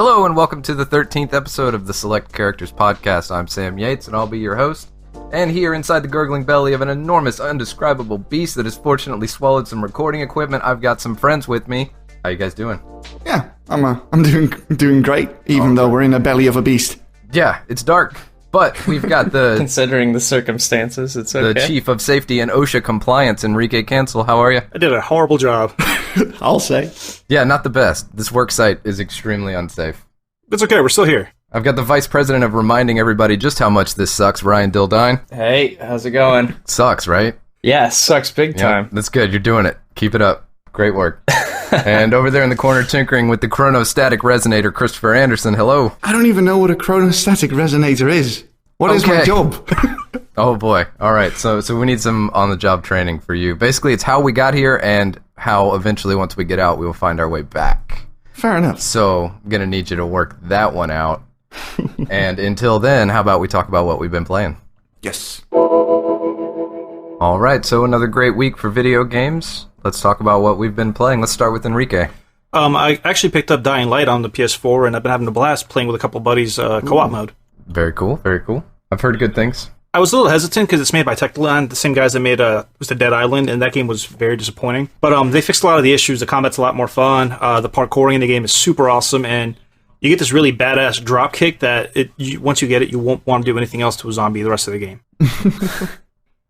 Hello and welcome to the 13th episode of the Select Characters Podcast. I'm Sam Yates and I'll be your host. And here inside the gurgling belly of an enormous, undescribable beast that has fortunately swallowed some recording equipment, I've got some friends with me. How you guys doing? Yeah, I'm doing great, even though we're in the belly of a beast. Yeah, it's dark, but we've got the... Considering the circumstances, it's okay. The Chief of Safety and OSHA Compliance, Enrique Cancel. How are you? I did a horrible job. I'll say. Yeah, not the best. This work site is extremely unsafe. It's okay, we're still here. I've got the Vice President of reminding everybody just how much this sucks, Ryan Dildine. Hey, how's it going? Sucks, right? Yeah, sucks big time. Yeah, that's good. You're doing it. Keep it up. Great work. And over there in the corner tinkering with the chronostatic resonator, Christopher Anderson. Hello. I don't even know what a chronostatic resonator is. What is my job? Oh boy. All right. So we need some on-the-job training for you. Basically, it's how we got here and how eventually once we get out, we will find our way back. Fair enough. So I'm going to need you to work that one out. And until then, how about we talk about what we've been playing? Yes. All right. So another great week for video games. Let's talk about what we've been playing. Let's start with Enrique. I actually picked up Dying Light on the PS4, and I've been having a blast playing with a couple buddies co-op mode. Very cool. Very cool. I've heard good things. I was a little hesitant because it's made by Techland, the same guys that made was the Dead Island, and that game was very disappointing. But they fixed a lot of the issues. The combat's a lot more fun. The parkouring in the game is super awesome, and you get this really badass drop kick that once you get it, you won't want to do anything else to a zombie the rest of the game.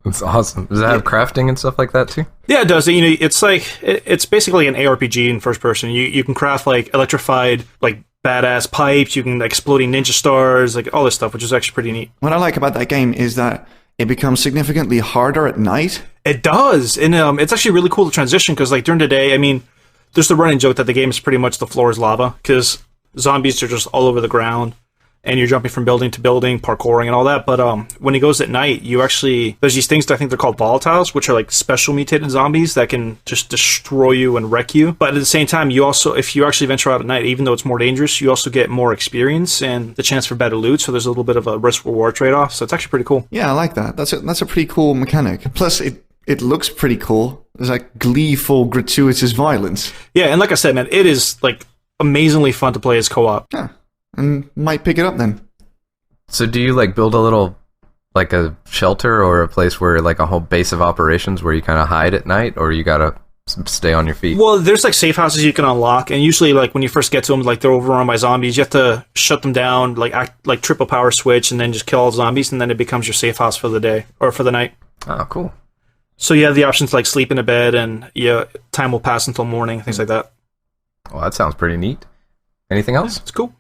That's awesome. Does it have crafting and stuff like that too? Yeah, it does. You know, it's like it's basically an ARPG in first person. You can craft like electrified like badass pipes. You can exploding ninja stars, like all this stuff, which is actually pretty neat. What I like about that game is that it becomes significantly harder at night. It does, and it's actually really cool to transition because like during the day, I mean, there's the running joke that the game is pretty much the floor is lava because zombies are just all over the ground. And you're jumping from building to building, parkouring and all that. But when it goes at night, there's these things that I think they're called volatiles, which are like special mutated zombies that can just destroy you and wreck you. But at the same time, you also, if you actually venture out at night, even though it's more dangerous, you also get more experience and the chance for better loot. So there's a little bit of a risk-reward trade-off. So it's actually pretty cool. Yeah, I like that. That's a pretty cool mechanic. Plus, it looks pretty cool. There's like gleeful, gratuitous violence. Yeah, and like I said, man, it is like amazingly fun to play as co-op. Yeah. And might pick it up then. So do you like build a little, like a shelter or a place where like a whole base of operations where you kind of hide at night, or you gotta stay on your feet? Well, there's like safe houses you can unlock, and usually like when you first get to them, like they're overrun by zombies, you have to shut them down, like triple power switch, and then just kill all the zombies, and then it becomes your safe house for the day or for the night. Oh, cool. So you have the option to like sleep in a bed, and time will pass until morning, things like that. Well, that sounds pretty neat. Anything else? Yeah, it's cool.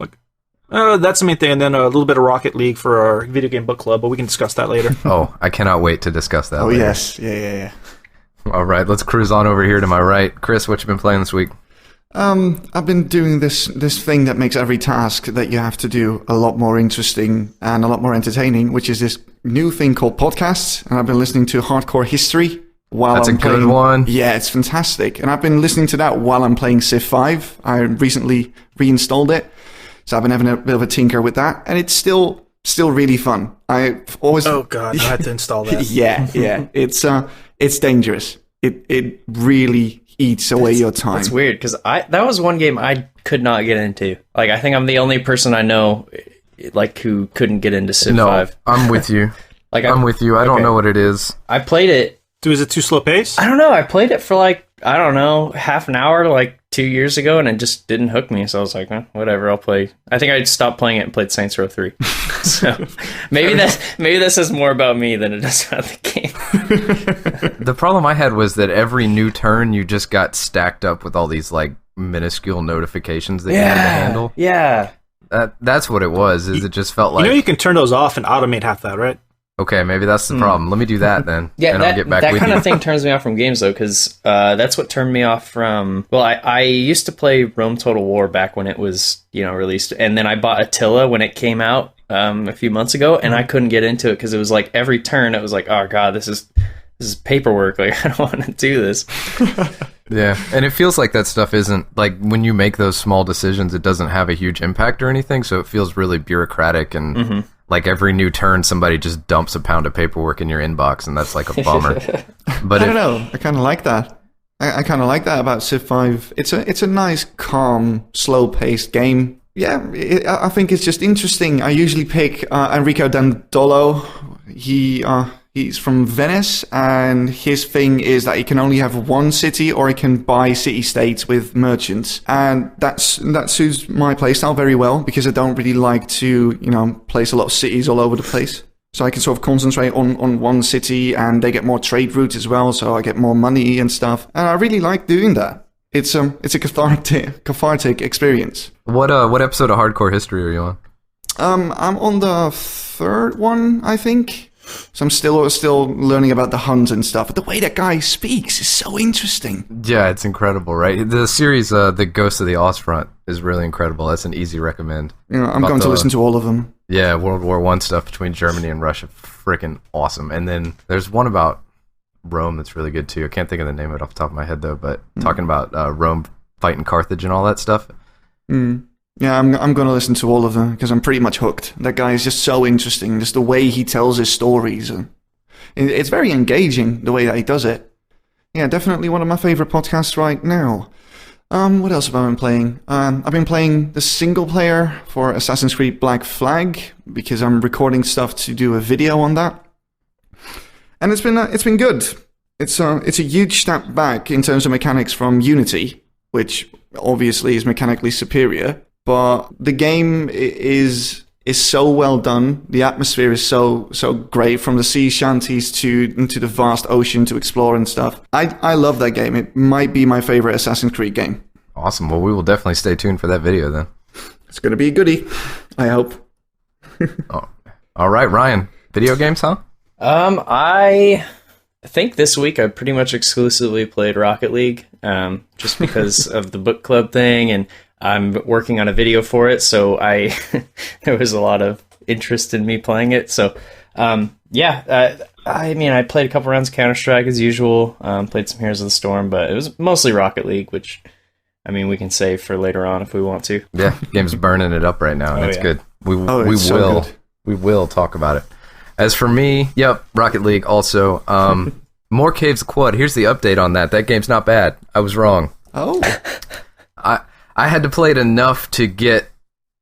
That's the main thing, and then a little bit of Rocket League for our video game book club, but we can discuss that later. Oh, I cannot wait to discuss that later. Yes. Yeah. All right, let's cruise on over here to my right. Chris, what you been playing this week? I've been doing this thing that makes every task that you have to do a lot more interesting and a lot more entertaining, which is this new thing called podcasts, and I've been listening to Hardcore History while That's I'm playing. Good one. Yeah, it's fantastic, and I've been listening to that while I'm playing Civ 5. I recently reinstalled it. So I've been having a bit of a tinker with that, and it's still really fun. I've always... Oh god, I had to install that. yeah, it's dangerous. It really eats away your time. It's weird because that was one game I could not get into. Like I think I'm the only person I know like who couldn't get into Civ 5. I'm with you. I'm with you. I don't know what it is. I played it. Is it too slow pace? I don't know. I played it for like half an hour like 2 years ago, and it just didn't hook me. So I was like, whatever, I'll play. I think I stopped playing it and played Saints Row 3. So maybe this is more about me than it is about the game. The problem I had was that every new turn you just got stacked up with all these like minuscule notifications that you had to handle. Yeah. That's what it was. It just felt like you can turn those off and automate half that, right? Okay, maybe that's the problem. Let me do that then. Yeah, and I'll get back that with kind you. of thing turns me off from games, though, because that's what turned me off from... Well, I used to play Rome Total War back when it was, released, and then I bought Attila when it came out a few months ago, and I couldn't get into it because it was like every turn, it was like, oh god, this is paperwork. Like, I don't want to do this. Yeah, and it feels like that stuff isn't... Like, when you make those small decisions, it doesn't have a huge impact or anything, so it feels really bureaucratic and... Mm-hmm. Like every new turn, somebody just dumps a pound of paperwork in your inbox, and that's like a bummer. But I don't know. I kind of like that. I kind of like that about Civ 5. It's a nice, calm, slow-paced game. I think it's just interesting. I usually pick Enrico Dandolo. He's from Venice, and his thing is that he can only have one city, or he can buy city-states with merchants. And that suits my playstyle very well, because I don't really like to, place a lot of cities all over the place. So I can sort of concentrate on one city, and they get more trade routes as well, so I get more money and stuff. And I really like doing that. It's a cathartic experience. What episode of Hardcore History are you on? I'm on the third one, I think. So I'm still learning about the hunt and stuff. But the way that guy speaks is so interesting. Yeah, it's incredible, right? The series, The Ghost of the Ostfront, is really incredible. That's an easy recommend. I'm going to listen to all of them. Yeah, World War I stuff between Germany and Russia, freaking awesome. And then there's one about Rome that's really good too. I can't think of the name of it off the top of my head though, but talking about Rome fighting Carthage and all that stuff. Yeah, I'm going to listen to all of them because I'm pretty much hooked. That guy is just so interesting, just the way he tells his stories. And it's very engaging, the way that he does it. Yeah, definitely one of my favorite podcasts right now. What else have I been playing? I've been playing the single player for Assassin's Creed Black Flag because I'm recording stuff to do a video on that. And it's been good. It's a huge step back in terms of mechanics from Unity, which obviously is mechanically superior. But the game is so well done. The atmosphere is so great, from the sea shanties into the vast ocean to explore and stuff. I love that game. It might be my favorite Assassin's Creed game. Awesome. Well, we will definitely stay tuned for that video then. It's going to be a goodie, I hope. Oh. All right, Ryan. Video games, huh? I think this week I pretty much exclusively played Rocket League, just because of the book club thing, and I'm working on a video for it, so there was a lot of interest in me playing it. So, I played a couple rounds of Counter-Strike as usual, played some Heroes of the Storm, but it was mostly Rocket League, which, we can save for later on if we want to. Yeah, game's burning it up right now, and it's good. We will talk about it. As for me, Rocket League also. More Caves Quad. Here's the update on that. That game's not bad. I was wrong. Oh. I had to play it enough to get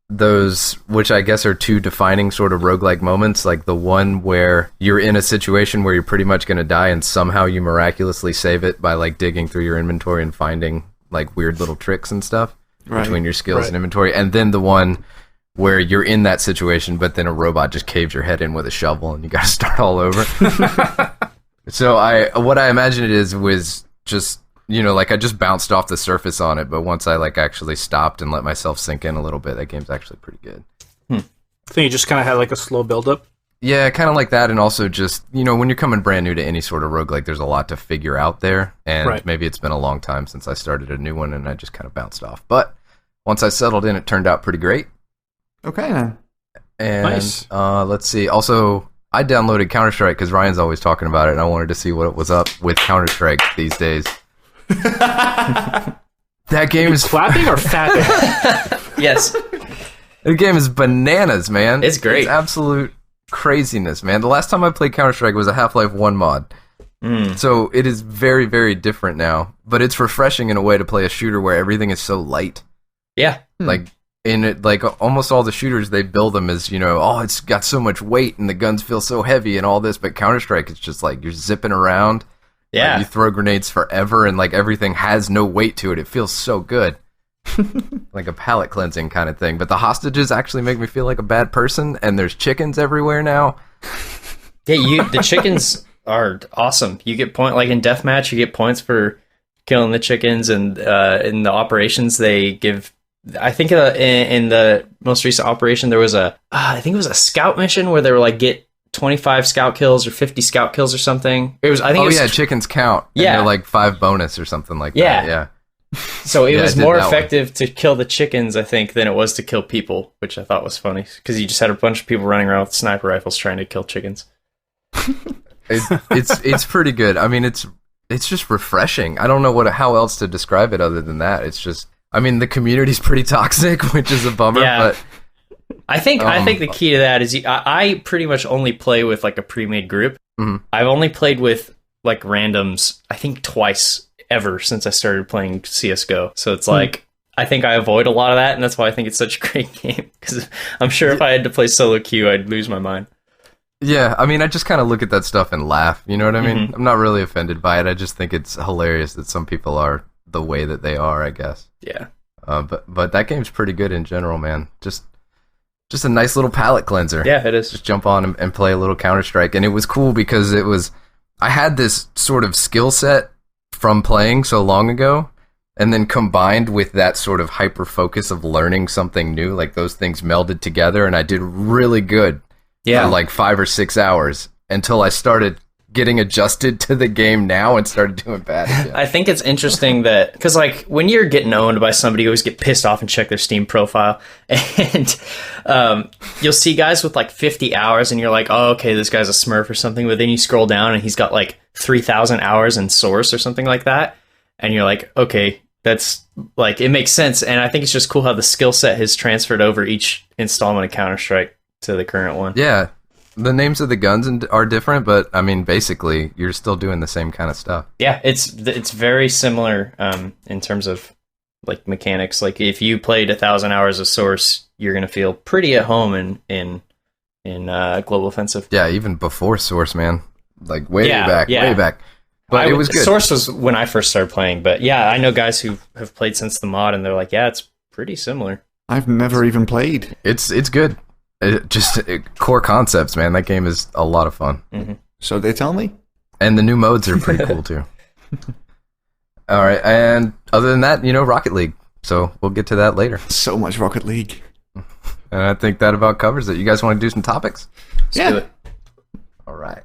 those, which I guess are two defining sort of roguelike moments, like the one where you're in a situation where you're pretty much going to die and somehow you miraculously save it by like digging through your inventory and finding like weird little tricks and stuff between your skills and inventory. And then the one where you're in that situation, but then a robot just caves your head in with a shovel and you got to start all over. So what I imagine it was just, I just bounced off the surface on it, but once I actually stopped and let myself sink in a little bit, that game's actually pretty good. I think you just kind of had a slow build-up? Yeah, kind of like that, and also just, when you're coming brand new to any sort of roguelike, there's a lot to figure out there, and maybe it's been a long time since I started a new one, and I just kind of bounced off. But once I settled in, it turned out pretty great. Okay, then. And nice. Let's see, also, I downloaded Counter-Strike because Ryan's always talking about it, and I wanted to see what was up with Counter-Strike these days. That game is clapping or fapping? Yes. The game is bananas, man. It's great. It's absolute craziness, man. The last time I played Counter-Strike was a Half-Life 1 mod. So it is very, very different now. But it's refreshing in a way to play a shooter where everything is so light. Yeah. Almost all the shooters, they build them as, it's got so much weight and the guns feel so heavy and all this. But Counter-Strike, it's just you're zipping around. Yeah. You throw grenades forever and everything has no weight to it. It feels so good. Like a palate cleansing kind of thing. But the hostages actually make me feel like a bad person, and there's chickens everywhere now. Yeah, the chickens are awesome. You get in deathmatch, you get points for killing the chickens, and in the operations they give. I think in the most recent operation there was I think it was a scout mission where they were get 25 scout kills or 50 scout kills or something. Chickens count. Yeah, and they're 5 bonus or something like that. Yeah. So it was more effective to kill the chickens, I think, than it was to kill people, which I thought was funny because you just had a bunch of people running around with sniper rifles trying to kill chickens. It's pretty good. It's just refreshing. I don't know how else to describe it other than that. It's just, the community's pretty toxic, which is a bummer. Yeah. But I think the key to that is I pretty much only play with a pre-made group. Mm-hmm. I've only played with randoms, I think twice ever since I started playing CS:GO. So it's I think I avoid a lot of that, and that's why I think it's such a great game. Because I'm sure if I had to play solo queue, I'd lose my mind. Yeah, I mean, I just kind of look at that stuff and laugh. You know what I mean? I'm not really offended by it. I just think it's hilarious that some people are the way that they are, I guess. Yeah. But that game's pretty good in general, man. Just a nice little palate cleanser. Yeah, it is. Just jump on and play a little Counter-Strike. And it was cool because I had this sort of skill set from playing so long ago, and then combined with that sort of hyper focus of learning something new, like those things melded together, and I did really good for like 5 or 6 hours until I started getting adjusted to the game now and started doing bad again. I think it's interesting that, because like when you're getting owned by somebody, you always get pissed off and check their Steam profile, and you'll see guys with like 50 hours and you're like, oh, okay, this guy's a smurf or something, but then you scroll down and he's got like 3,000 hours in Source or something like that, and you're like, okay, that's like, it makes sense. And I think it's just cool how the skill set has transferred over each installment of Counter-Strike to the current one. Yeah, the names of the guns are different, but I mean, basically, you're still doing the same kind of stuff. Yeah, it's very similar in terms of like mechanics. Like if you played 1,000 hours of Source, you're gonna feel pretty at home in Global Offensive. Yeah, even before Source, man, like way back. But it was good. Source was when I first started playing, but yeah, I know guys who have played since the mod, and they're like, yeah, it's pretty similar. I've never even played. It's good. Core concepts, man. That game is a lot of fun. Mm-hmm. So they tell me. And the new modes are pretty cool too. All right, and other than that, Rocket League. So we'll get to that later. So much Rocket League. And I think that about covers it. You guys want to do some topics? Let's do it. All right.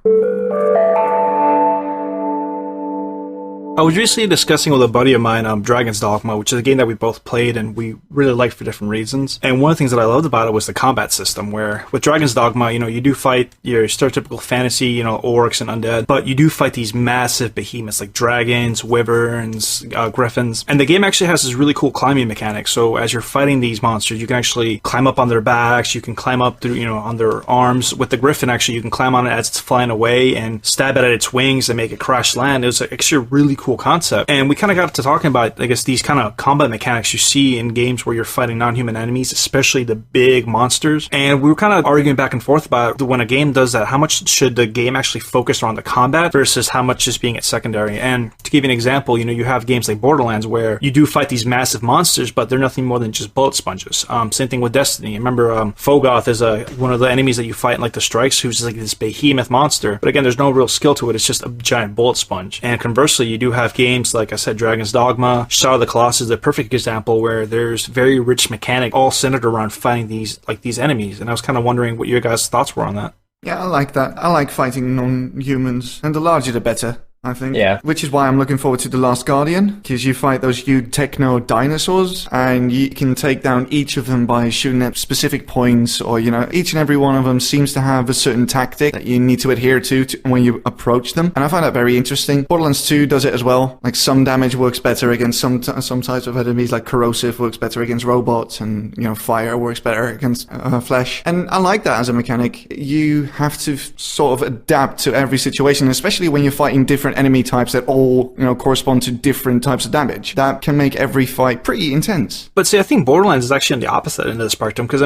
I was recently discussing with a buddy of mine Dragon's Dogma, which is a game that we both played and we really liked for different reasons. And one of the things that I loved about it was the combat system, where with Dragon's Dogma, you do fight your stereotypical fantasy, orcs and undead, but you do fight these massive behemoths like dragons, wyverns, griffins. And the game actually has this really cool climbing mechanic. So as you're fighting these monsters, you can actually climb up on their backs, you can climb up through, on their arms. With the griffin, actually, you can climb on it as it's flying away and stab it at its wings and make it crash land. It was actually a really cool concept. And we kind of got to talking about, I guess, these kind of combat mechanics you see in games where you're fighting non-human enemies, especially the big monsters. And we were kind of arguing back and forth about when a game does that, how much should the game actually focus on the combat versus how much is being at secondary. And to give you an example, you have games like Borderlands where you do fight these massive monsters, but they're nothing more than just bullet sponges. Same thing with Destiny. Remember, Fogoth is one of the enemies that you fight in like the Strikes, who's like this behemoth monster. But again, there's no real skill to it. It's just a giant bullet sponge. And conversely, you do have games like I said, Dragon's Dogma, Shadow of the Colossus is the perfect example where there's very rich mechanic all centered around fighting these enemies. And I was kind of wondering what your guys' thoughts were on that. Yeah, I like that. I like fighting non-humans, and the larger the better, I think. Yeah. Which is why I'm looking forward to The Last Guardian, because you fight those huge techno dinosaurs, and you can take down each of them by shooting at specific points, or, each and every one of them seems to have a certain tactic that you need to adhere to when you approach them. And I find that very interesting. Borderlands 2 does it as well. Like, some damage works better against some types of enemies, like corrosive works better against robots, and, fire works better against flesh. And I like that as a mechanic. You have to sort of adapt to every situation, especially when you're fighting different enemy types that all, correspond to different types of damage. That can make every fight pretty intense. But see, I think Borderlands is actually on the opposite end of the spectrum, because,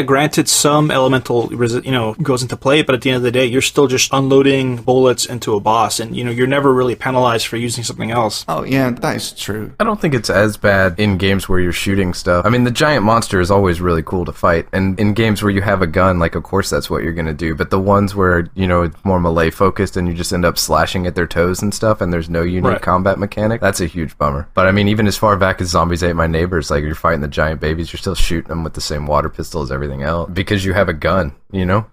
granted, some elemental, goes into play, but at the end of the day, you're still just unloading bullets into a boss, and, you're never really penalized for using something else. Oh, yeah, that is true. I don't think it's as bad in games where you're shooting stuff. I mean, the giant monster is always really cool to fight, and in games where you have a gun, like, of course that's what you're going to do, but the ones where, it's more melee focused and you just end up slashing at their toes and stuff, and there's no unique combat mechanic, that's a huge bummer. But I mean, even as far back as Zombies Ate My Neighbors, like, you're fighting the giant babies, you're still shooting them with the same water pistol as everything else, because you have a gun,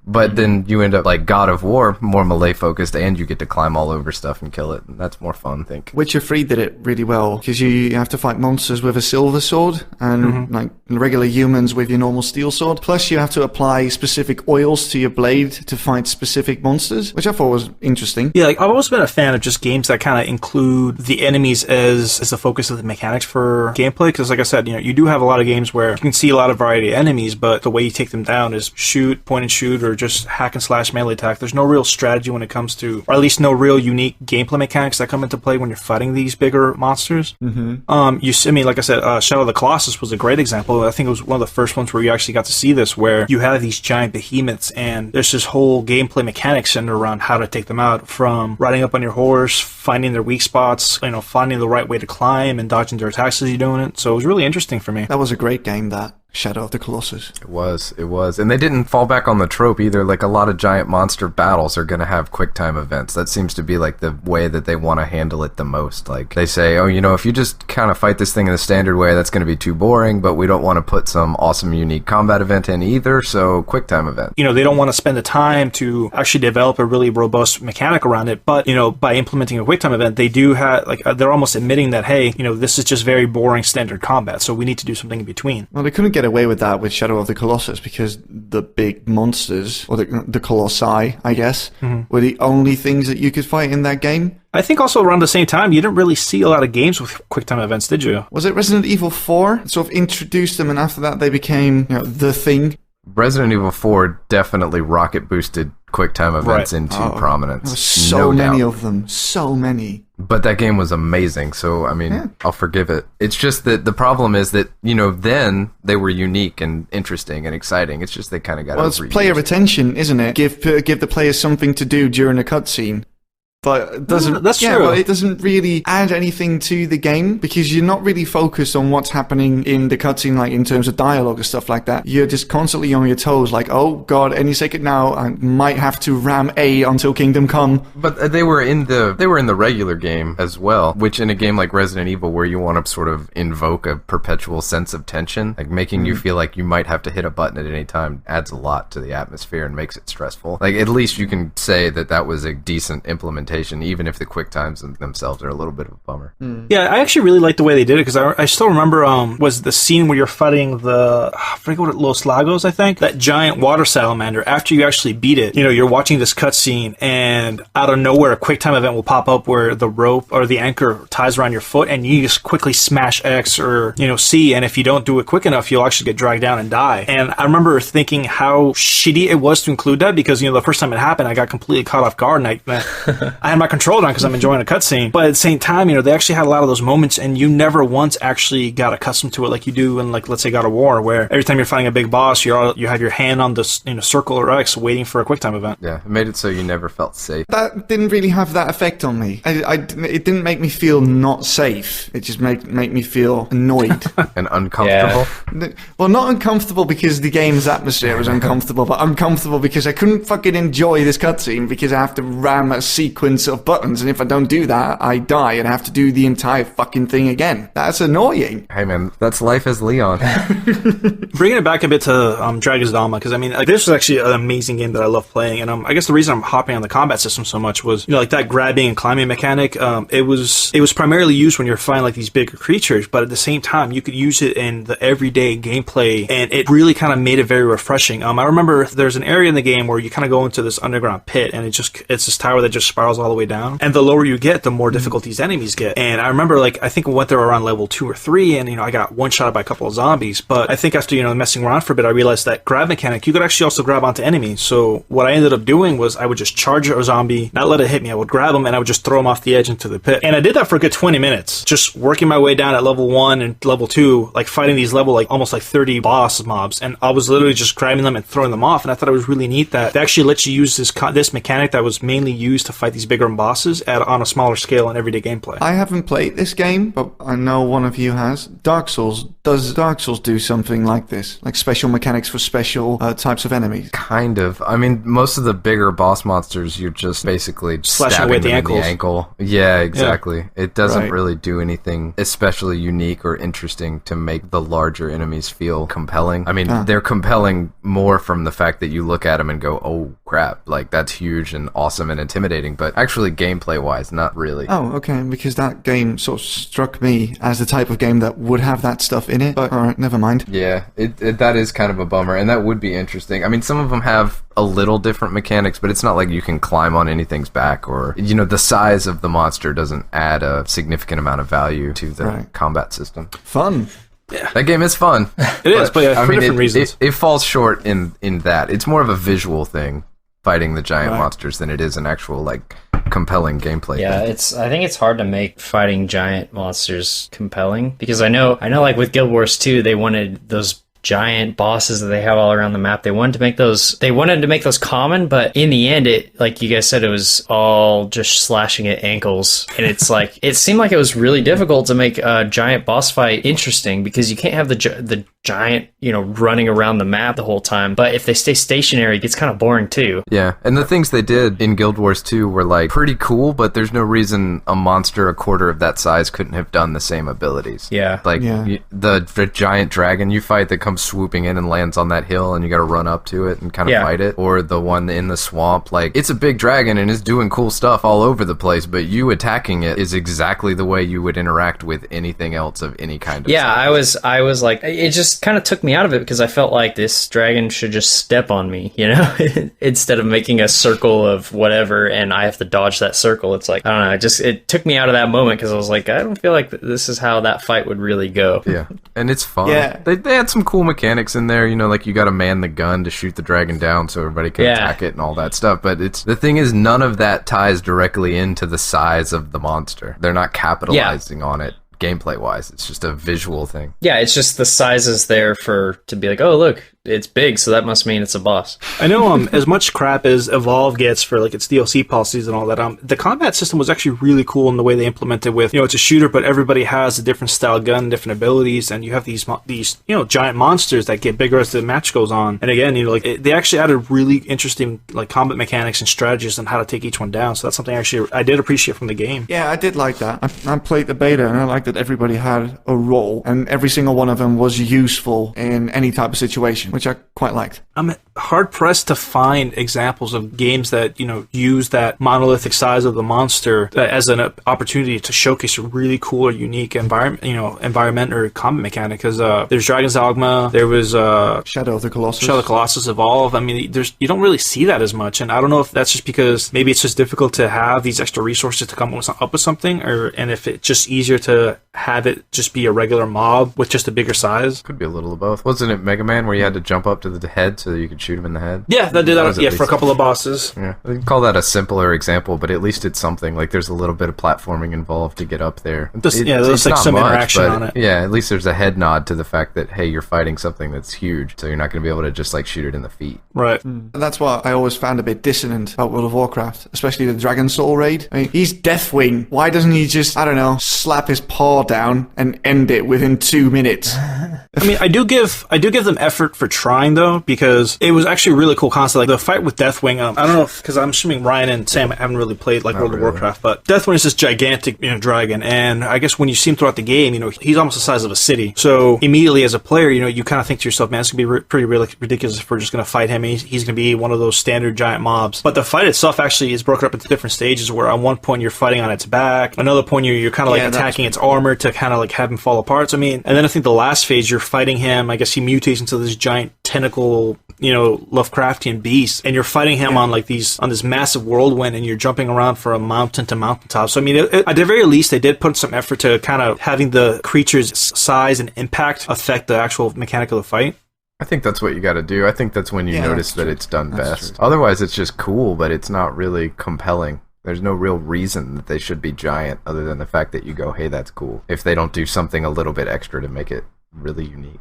But then you end up like God of War, more melee focused, and you get to climb all over stuff and kill it. And that's more fun, I think. Witcher 3 did it really well, because you have to fight monsters with a silver sword, and like regular humans with your normal steel sword. Plus, you have to apply specific oils to your blade to fight specific monsters, which I thought was interesting. Yeah, I've always been a fan of just games that kind of include the enemies as the focus of the mechanics for gameplay, because like I said, you do have a lot of games where you can see a lot of variety of enemies, but the way you take them down is shoot, point and and shoot or just hack and slash melee attack. There's no real strategy when it comes to, or at least no real unique gameplay mechanics that come into play when you're fighting these bigger monsters. Like I said, Shadow of the Colossus was a great example. I think it was one of the first ones where you actually got to see this, where you have these giant behemoths and there's this whole gameplay mechanic centered around how to take them out, from riding up on your horse, finding their weak spots, finding the right way to climb and dodging their attacks as you're doing it. So it was really interesting for me. That was a great game, that Shadow of the Colossus. It was. And they didn't fall back on the trope either. Like, a lot of giant monster battles are going to have quick time events. That seems to be like the way that they want to handle it the most. Like, they say, if you just kind of fight this thing in the standard way, that's going to be too boring, but we don't want to put some awesome unique combat event in either, so quick time event. They don't want to spend the time to actually develop a really robust mechanic around it, but by implementing a quick time event, they do have, they're almost admitting that, hey, this is just very boring standard combat, so we need to do something in between. Well, they couldn't get away with that with Shadow of the Colossus because the big monsters, or the Colossi, I guess, were the only things that you could fight in that game. I think also around the same time, you didn't really see a lot of games with QuickTime events, did you? Was it Resident Evil 4? Sort of introduced them, and after that they became the thing. Resident Evil 4 definitely rocket boosted QuickTime events into prominence. There were so many of them. So many. But that game was amazing, so, I'll forgive it. It's just that the problem is that, then they were unique and interesting and exciting. It's just they kind of got overused. It's player retention, isn't it? Give the players something to do during a cutscene. But it doesn't. That's true. But it doesn't really add anything to the game because you're not really focused on what's happening in the cutscene, like in terms of dialogue or stuff like that. You're just constantly on your toes, like, oh god, any second now, I might have to ram A until Kingdom Come. But they were in the regular game as well, which in a game like Resident Evil, where you want to sort of invoke a perpetual sense of tension, like making you feel like you might have to hit a button at any time, adds a lot to the atmosphere and makes it stressful. Like, at least you can say that was a decent implementation, even if the quick times themselves are a little bit of a bummer. Yeah, I actually really like the way they did it, because I still remember was the scene where you're fighting I forget what Los Lagos, I think, that giant water salamander. After you actually beat it, you're watching this cutscene, and out of nowhere a quick time event will pop up where the rope or the anchor ties around your foot, and you just quickly smash X or C, and if you don't do it quick enough, you'll actually get dragged down and die. And I remember thinking how shitty it was to include that, because the first time it happened, I got completely caught off guard, and I had my controller on because I'm enjoying a cutscene. But at the same time, they actually had a lot of those moments, and you never once actually got accustomed to it like you do in, like, let's say God of War, where every time you're fighting a big boss, you have your hand on the circle or X waiting for a quick time event. Yeah, it made it so you never felt safe. That didn't really have that effect on me. It didn't make me feel not safe. It just made me feel annoyed. And uncomfortable? Yeah. Well, not uncomfortable because the game's atmosphere was uncomfortable, but uncomfortable because I couldn't fucking enjoy this cutscene because I have to ram a sequence of buttons, and if I don't do that, I die and I have to do the entire fucking thing again. That's annoying. Hey man, that's life as Leon. Bringing it back a bit to Dragon's Dogma, because this was actually an amazing game that I love playing, and I guess the reason I'm hopping on the combat system so much was like that grabbing and climbing mechanic. It was primarily used when you're fighting like these bigger creatures, but at the same time you could use it in the everyday gameplay, and it really kind of made it very refreshing. I remember there's an area in the game where you kind of go into this underground pit, and it's this tower that just spirals all the way down, and the lower you get, the more difficult these enemies get. And I remember, I think we went there around level 2 or 3, and I got one shot by a couple of zombies, but I think after messing around for a bit, I realized that grab mechanic, you could actually also grab onto enemies. So what I ended up doing was I would just charge a zombie, not let it hit me. I would grab him and I would just throw him off the edge into the pit, and I did that for a good 20 minutes, just working my way down at level 1 and level 2, fighting these level almost 30 boss mobs, and I was literally just grabbing them and throwing them off. And I thought it was really neat that they actually let you use this mechanic that was mainly used to fight these bigger bosses on a smaller scale in everyday gameplay. I haven't played this game, but I know one of you has. Dark Souls. Does Dark Souls do something like this? Like special mechanics for special types of enemies? Kind of. Most of the bigger boss monsters, you're just basically slashing away at the ankle. Yeah, exactly. Yeah. It doesn't really do anything especially unique or interesting to make the larger enemies feel compelling. They're compelling more from the fact that you look at them and go, oh crap, that's huge and awesome and intimidating, but actually gameplay-wise, not really. Oh, okay, because that game sort of struck me as the type of game that would have that stuff in it, but alright, never mind. Yeah, that is kind of a bummer, and that would be interesting. Some of them have a little different mechanics, but it's not like you can climb on anything's back, or, the size of the monster doesn't add a significant amount of value to the combat system. Fun. That game is fun. It is, but for different reasons. It falls short in that. It's more of a visual thing, fighting the giant monsters, than it is an actual, like, compelling gameplay thing. I think it's hard to make fighting giant monsters compelling, because I know like with Guild Wars 2, they wanted those giant bosses that they have all around the map. They wanted to make those common, but in the end, it, like you guys said, it was all just slashing at ankles, and it's like it seemed like it was really difficult to make a giant boss fight interesting, because you can't have the giant, running around the map the whole time. But if they stay stationary, it gets kind of boring too. Yeah, and the things they did in Guild Wars 2 were like pretty cool, but there's no reason a monster a quarter of that size couldn't have done the same abilities. Yeah. Like the giant dragon you fight that comes swooping in and lands on that hill, and you got to run up to it and kind of fight it, or the one in the swamp. Like, it's a big dragon and is doing cool stuff all over the place, but you attacking it is exactly the way you would interact with anything else of any kind of size. I was like, it just kind of took me out of it, because I felt like this dragon should just step on me, instead of making a circle of whatever and I have to dodge that circle. It's like, I don't know, it took me out of that moment, because I was like, I don't feel like this is how that fight would really go. Yeah, and it's fun. Yeah. They had some cool mechanics in there, like you got to man the gun to shoot the dragon down so everybody can attack it and all that stuff. But the thing is, none of that ties directly into the size of the monster. They're not capitalizing on it gameplay wise. It's just a visual thing. Yeah, it's just the size is there to be like, oh look, it's big, so that must mean it's a boss. I know as much crap as Evolve gets for like its DLC policies and all that, the combat system was actually really cool in the way they implemented with, it's a shooter, but everybody has a different style gun, different abilities, and you have these giant monsters that get bigger as the match goes on. And again, they actually added really interesting like combat mechanics and strategies on how to take each one down. So that's something actually I did appreciate from the game. Yeah, I did like that. I played the beta, and I liked that everybody had a role, and every single one of them was useful in any type of situation, which I quite liked. I'm hard pressed to find examples of games that use that monolithic size of the monster as an opportunity to showcase a really cool or unique environment or combat mechanic. Because there's Dragon's Dogma, there was Shadow of the Colossus. Shadow of the Colossus Evolve. I mean, you don't really see that as much, and I don't know if that's just because maybe it's just difficult to have these extra resources to come up with something, and if it's just easier to have it just be a regular mob with just a bigger size. Could be a little of both. Wasn't it Mega Man where you had to jump up to the head so you could shoot him in the head? Yeah, that did that. For a couple of bosses. Yeah, I can call that a simpler example, but at least it's something. Like, there's a little bit of platforming involved to get up there. There's like some interaction on it. Yeah, at least there's a head nod to the fact that, hey, you're fighting something that's huge, so you're not going to be able to just like shoot it in the feet. Right. And that's what I always found a bit dissonant about World of Warcraft, especially the Dragon Soul raid. I mean, he's Deathwing. Why doesn't he just, I don't know, slap his paw down and end it within 2 minutes? I mean, I do give them effort for trying, though, because it was actually a really cool concept. Like the fight with Deathwing, I don't know because I'm assuming Ryan and Sam haven't really played like World of Warcraft, but Deathwing is this gigantic, dragon, and I guess when you see him throughout the game, he's almost the size of a city. So immediately as a player, you kind of think to yourself, man, it's gonna be pretty ridiculous if we're just gonna fight him. He's gonna be one of those standard giant mobs. But the fight itself actually is broken up into different stages, where at one point you're fighting on its back, another point you're kind of like attacking its armor to kind of like have him fall apart. So, I mean, and then I think the last phase you're fighting him. I guess he mutates into this giant tentacle, Lovecraftian beast, and you're fighting him on this massive whirlwind, and you're jumping around from mountain to mountaintop. So I mean, at the very least, they did put some effort to kind of having the creature's size and impact affect the actual mechanic of the fight. I think that's what you got to do. I think that's when you notice that it's done best. Otherwise, it's just cool, but it's not really compelling. There's no real reason that they should be giant other than the fact that you go, hey, that's cool, if they don't do something a little bit extra to make it really unique.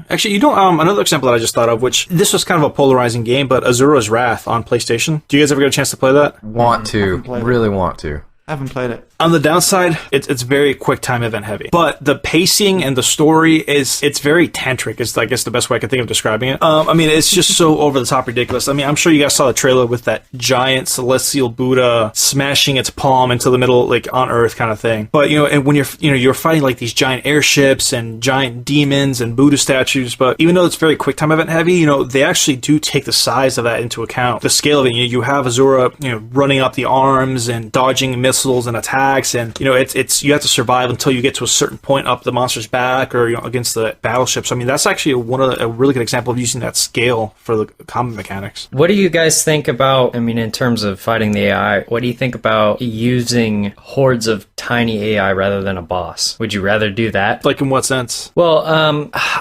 Actually, another example that I just thought of, which this was kind of a polarizing game, but Asuras Wrath on PlayStation. Do you guys ever get a chance to play that? Want to. Really want to. I haven't played it. On the downside, it's very quick time event heavy. But the pacing and the story it's very tantric. It's, I guess, the best way I can think of describing it. I mean, it's just so over the top ridiculous. I mean, I'm sure you guys saw the trailer with that giant celestial Buddha smashing its palm into the middle, like on Earth kind of thing. But, and when you're fighting like these giant airships and giant demons and Buddha statues, but even though it's very quick time event heavy, they actually do take the size of that into account. The scale of it, you have Azura, running up the arms and dodging missiles missiles and attacks, and it's you have to survive until you get to a certain point up the monster's back or against the battleships. I mean, that's actually a really good example of using that scale for the combat mechanics. What do you guys think about, I mean, in terms of fighting the AI, what do you think about using hordes of tiny AI rather than a boss? Would you rather do that? Like, in what sense? Well,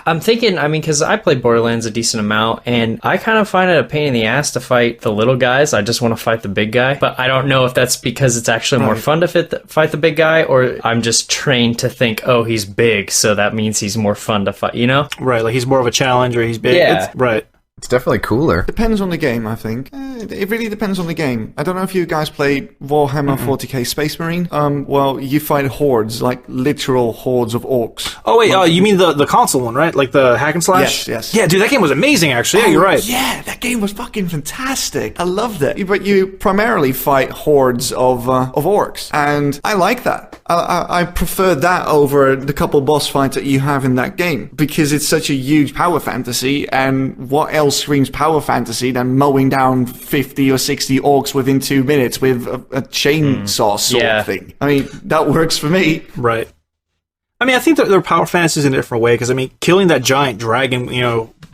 I'm thinking, I mean, because I played Borderlands a decent amount, and I kind of find it a pain in the ass to fight the little guys. I just want to fight the big guy. But I don't know if that's because it's actually more fun to fight the big guy, or I'm just trained to think, oh, he's big, so that means he's more fun to fight, Right, like he's more of a challenge, or he's big. Yeah. Right. It's definitely cooler. Depends on the game, I think. It really depends on the game. I don't know if you guys played Warhammer 40k Space Marine. Well, you fight hordes, like literal hordes of orcs. Oh, wait, you mean the console one, right? Like the hack and slash? Yes. Yeah, dude, that game was amazing, actually. Yeah, you're right. Yeah, that game was fucking fantastic. I loved it. But you primarily fight hordes of orcs, and I like that. I prefer that over the couple boss fights that you have in that game, because it's such a huge power fantasy, and what else screams power fantasy than mowing down 50 or 60 orcs within 2 minutes with a chainsaw sort of thing? I mean, that works for me. Right. I mean, I think that there are power fantasies in a different way, because, I mean, killing that giant dragon,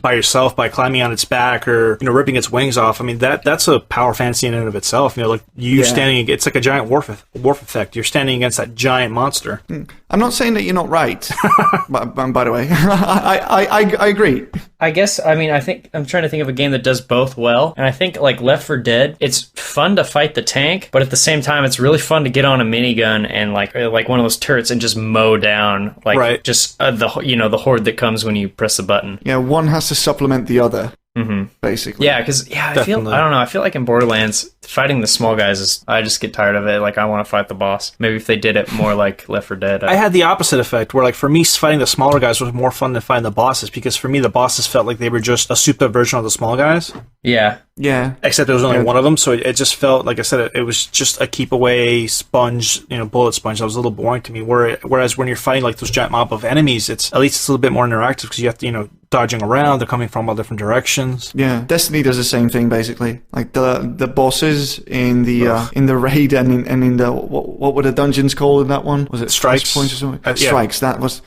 by yourself, by climbing on its back or, ripping its wings off, I mean, that's a power fantasy in and of itself. Like, standing, it's like a giant wharf effect. You're standing against that giant monster. I'm not saying that you're not right, by the way. I agree. I guess, I mean, I think I'm trying to think of a game that does both well. And I think, like, Left 4 Dead, it's fun to fight the tank, but at the same time, it's really fun to get on a minigun and, like one of those turrets and just mow down, like, just the horde that comes when you press the button. Yeah, one has to supplement the other. Basically. Yeah, because I don't know. I feel like in Borderlands, fighting the small guys I just get tired of it. Like, I want to fight the boss. Maybe if they did it more like Left 4 Dead. I had the opposite effect, where, like, for me, fighting the smaller guys was more fun than fighting the bosses, because for me, the bosses felt like they were just a souped up version of the small guys. Yeah. Except there was only one of them, so it just felt, like I said, it was just a keep away sponge, bullet sponge. That was a little boring to me. Whereas when you're fighting, like, those giant mob of enemies, it's a little bit more interactive, because you have to, dodging around, they're coming from all different directions. Yeah, Destiny does the same thing basically. Like the bosses in the raid and in the what were the dungeons called in that one? Was it Strikes? Points or something? Strikes. That was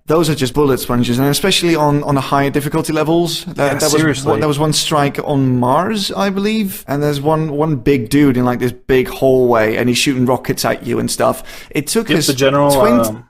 those are just bullet sponges, and especially on the higher difficulty levels. That was one strike on Mars, I believe, and there's one big dude in like this big hallway, and he's shooting rockets at you and stuff. It took us the general.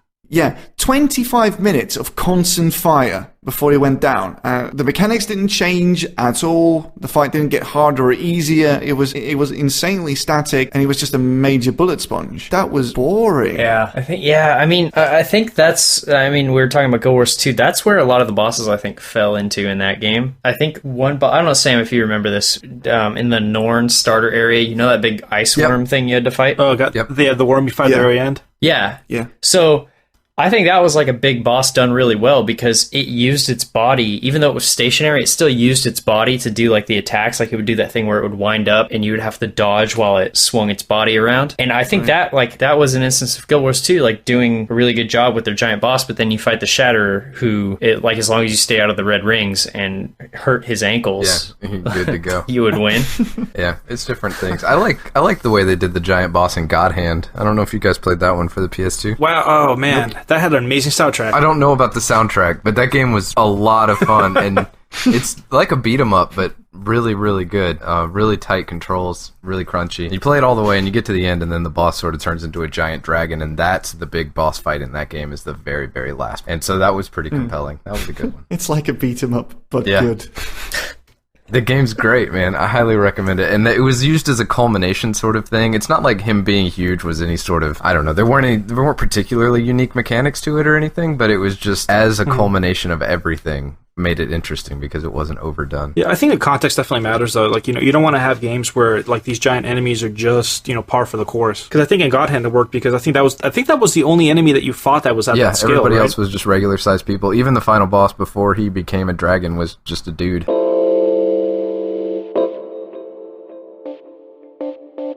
25 minutes of constant fire before he went down. The mechanics didn't change at all. The fight didn't get harder or easier. It was insanely static, and he was just a major bullet sponge. That was boring. Yeah, I think that's, we were talking about Guild Wars 2. That's where a lot of the bosses, I think, fell into in that game. I think I don't know, Sam, if you remember this, in the Norn starter area, that big ice worm thing you had to fight? Oh, God. Yep. The worm you fight at the very end? Yeah. Yeah. So I think that was like a big boss done really well, because it used its body, even though it was stationary, it still used its body to do like the attacks. Like, it would do that thing where it would wind up and you would have to dodge while it swung its body around. And I think that was an instance of Guild Wars 2, like, doing a really good job with their giant boss. But then you fight the Shatterer, who, as long as you stay out of the red rings and hurt his ankles, you're good to go. You would win. Yeah, it's different things. I like the way they did the giant boss in God Hand. I don't know if you guys played that one for the PS2. Wow, oh man. Nope. That had an amazing soundtrack. I don't know about the soundtrack, but that game was a lot of fun, and it's like a beat 'em up, but really, really good. Really tight controls, really crunchy. You play it all the way, and you get to the end, and then the boss sort of turns into a giant dragon, and that's the big boss fight in that game, is the very, very last. And so that was pretty compelling. That was a good one. It's like a beat 'em up, but good. The game's great, man. I highly recommend it. And it was used as a culmination sort of thing. It's not like him being huge was any sort of, I don't know, there weren't particularly unique mechanics to it or anything, but it was just as a culmination of everything made it interesting because it wasn't overdone. Yeah, I think the context definitely matters though. Like, you don't want to have games where like these giant enemies are just, par for the course. Because I think in God Hand it worked, because I think that was the only enemy that you fought that was at that scale. Everybody else was just regular sized people. Even the final boss before he became a dragon was just a dude.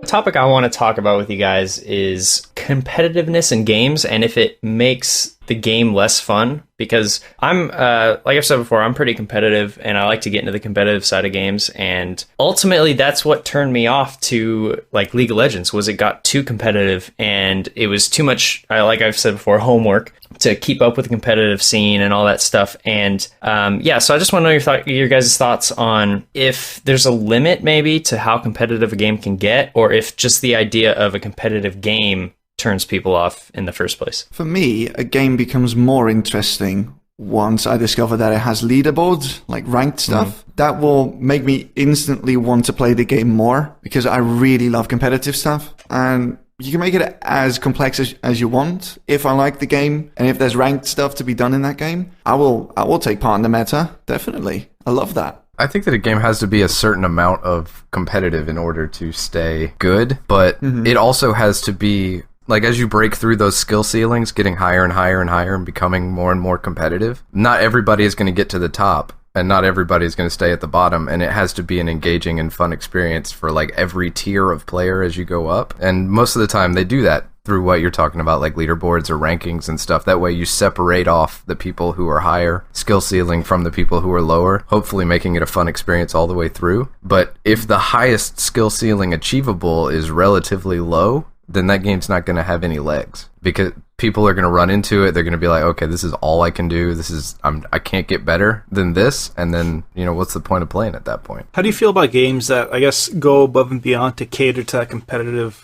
The topic I want to talk about with you guys is competitiveness in games and if it makes the game less fun, because I'm like I've said before, I'm pretty competitive and I like to get into the competitive side of games, and ultimately that's what turned me off to like League of Legends, was it got too competitive and it was too much, like I've said before, homework to keep up with the competitive scene and all that stuff. And so I just want to know your guys' thoughts on if there's a limit maybe to how competitive a game can get, or if just the idea of a competitive game turns people off in the first place. For me, a game becomes more interesting once I discover that it has leaderboards, like ranked stuff. That will make me instantly want to play the game more, because I really love competitive stuff. And you can make it as complex as you want. If I like the game and if there's ranked stuff to be done in that game, I will take part in the meta. Definitely. I love that. I think that a game has to be a certain amount of competitive in order to stay good, but it also has to be, like, as you break through those skill ceilings, getting higher and higher and higher and becoming more and more competitive, not everybody is going to get to the top. And not everybody is going to stay at the bottom, and it has to be an engaging and fun experience for like every tier of player as you go up. And most of the time they do that through what you're talking about, like leaderboards or rankings and stuff. That way you separate off the people who are higher skill ceiling from the people who are lower, hopefully making it a fun experience all the way through. But if the highest skill ceiling achievable is relatively low, then that game's not going to have any legs, because people are going to run into it. They're going to be like, okay, this is all I can do. I can't get better than this. And then, what's the point of playing at that point? How do you feel about games that, I guess, go above and beyond to cater to that competitive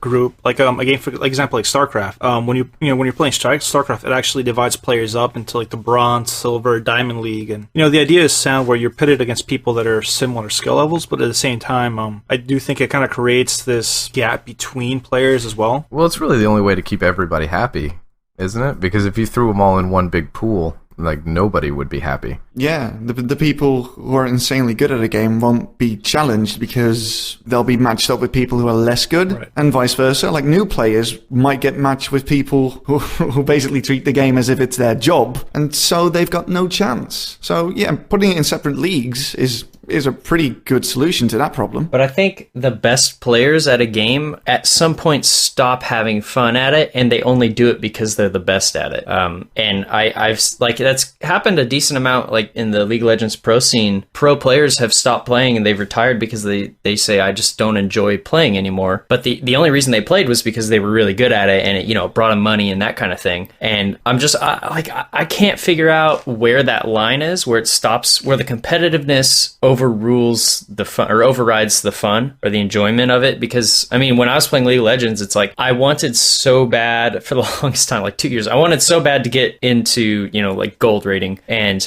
group? Like a game, for example, like StarCraft. When you're playing StarCraft, it actually divides players up into like the Bronze, Silver, Diamond League. And, the idea is sound where you're pitted against people that are similar skill levels, but at the same time, I do think it kind of creates this gap between players as well. Well, it's really the only way to keep everybody happy, isn't it? Because if you threw them all in one big pool, like, nobody would be happy. Yeah, the people who are insanely good at a game won't be challenged because they'll be matched up with people who are less good, right. And vice versa. Like, new players might get matched with people who basically treat the game as if it's their job, and so they've got no chance. So, yeah, putting it in separate leagues is a pretty good solution to that problem. But I think the best players at a game at some point stop having fun at it, and they only do it because they're the best at it. And I've like, that's happened a decent amount, like in the League of Legends pro scene. Pro players have stopped playing and they've retired because they say, I just don't enjoy playing anymore. But the only reason they played was because they were really good at it, and it, brought them money and that kind of thing. And I'm just I can't figure out where that line is, where it stops, where the competitiveness overrules the fun, or overrides the fun or the enjoyment of it. Because I mean, when I was playing League of Legends, it's like I wanted so bad for the longest time, like 2 years, I wanted so bad to get into like gold rating. And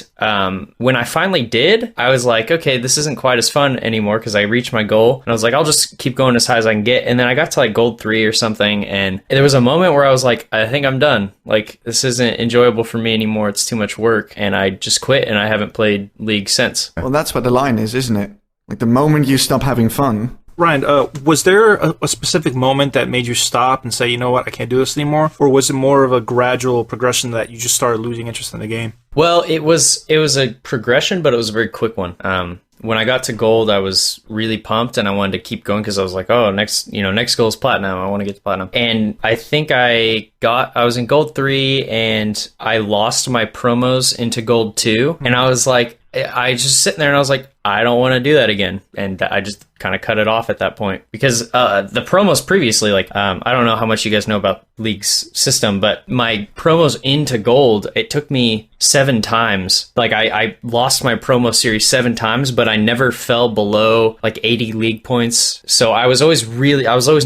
when I finally did, I was like, okay, this isn't quite as fun anymore because I reached my goal, and I was like, I'll just keep going as high as I can get. And then I got to like gold 3 or something, and there was a moment where I was like, I think I'm done, like this isn't enjoyable for me anymore, it's too much work, and I just quit, and I haven't played League since. Well, that's what the line is, isn't it? Like, the moment you stop having fun. Ryan, was there a specific moment that made you stop and say, you know what, I can't do this anymore? Or was it more of a gradual progression that you just started losing interest in the game? Well, it was a progression, but it was a very quick one. When I got to gold, I was really pumped and I wanted to keep going because I was like, oh, next goal is platinum. I want to get to platinum. And I think I was in gold 3 and I lost my promos into gold 2. And I was like, I just sitting there and I was like, I don't want to do that again. And I just kind of cut it off at that point because the promos previously, like, I don't know how much you guys know about League's system, but my promos into gold, it took me 7 times. Like, I lost my promo series 7 times, but I never fell below like 80 League points. So I was always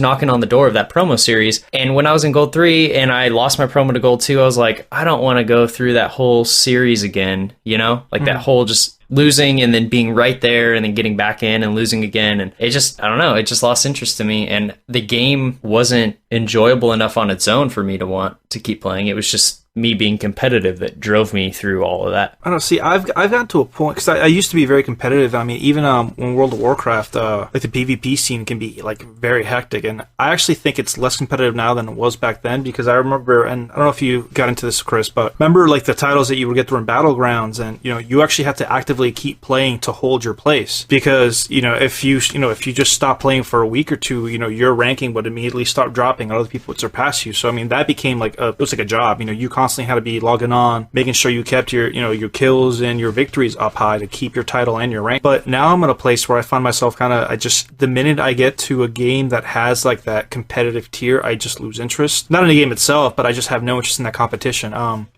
knocking on the door of that promo series. And when I was in gold 3 and I lost my promo to gold 2, I was like, I don't want to go through that whole series again, like that whole just losing and then being right there and then getting back in and losing again. And it just, I don't know, it just lost interest to me. And the game wasn't enjoyable enough on its own for me to want to keep playing. It was just me being competitive that drove me through all of that. I don't know. See, I've gotten to a point because I used to be very competitive. I mean, even when World of Warcraft, like the PvP scene can be like very hectic, and I actually think it's less competitive now than it was back then, because I remember, and I don't know if you got into this, Chris, but remember like the titles that you would get through in Battlegrounds, and you actually have to actively keep playing to hold your place, because if you just stop playing for a week or two, your ranking would immediately start dropping, and other people would surpass you. So I mean, that became like it was like a job. You constantly had to be logging on, making sure you kept your kills and your victories up high to keep your title and your rank. But now I'm in a place where I find myself the minute I get to a game that has like that competitive tier, I just lose interest. Not in the game itself, but I just have no interest in that competition.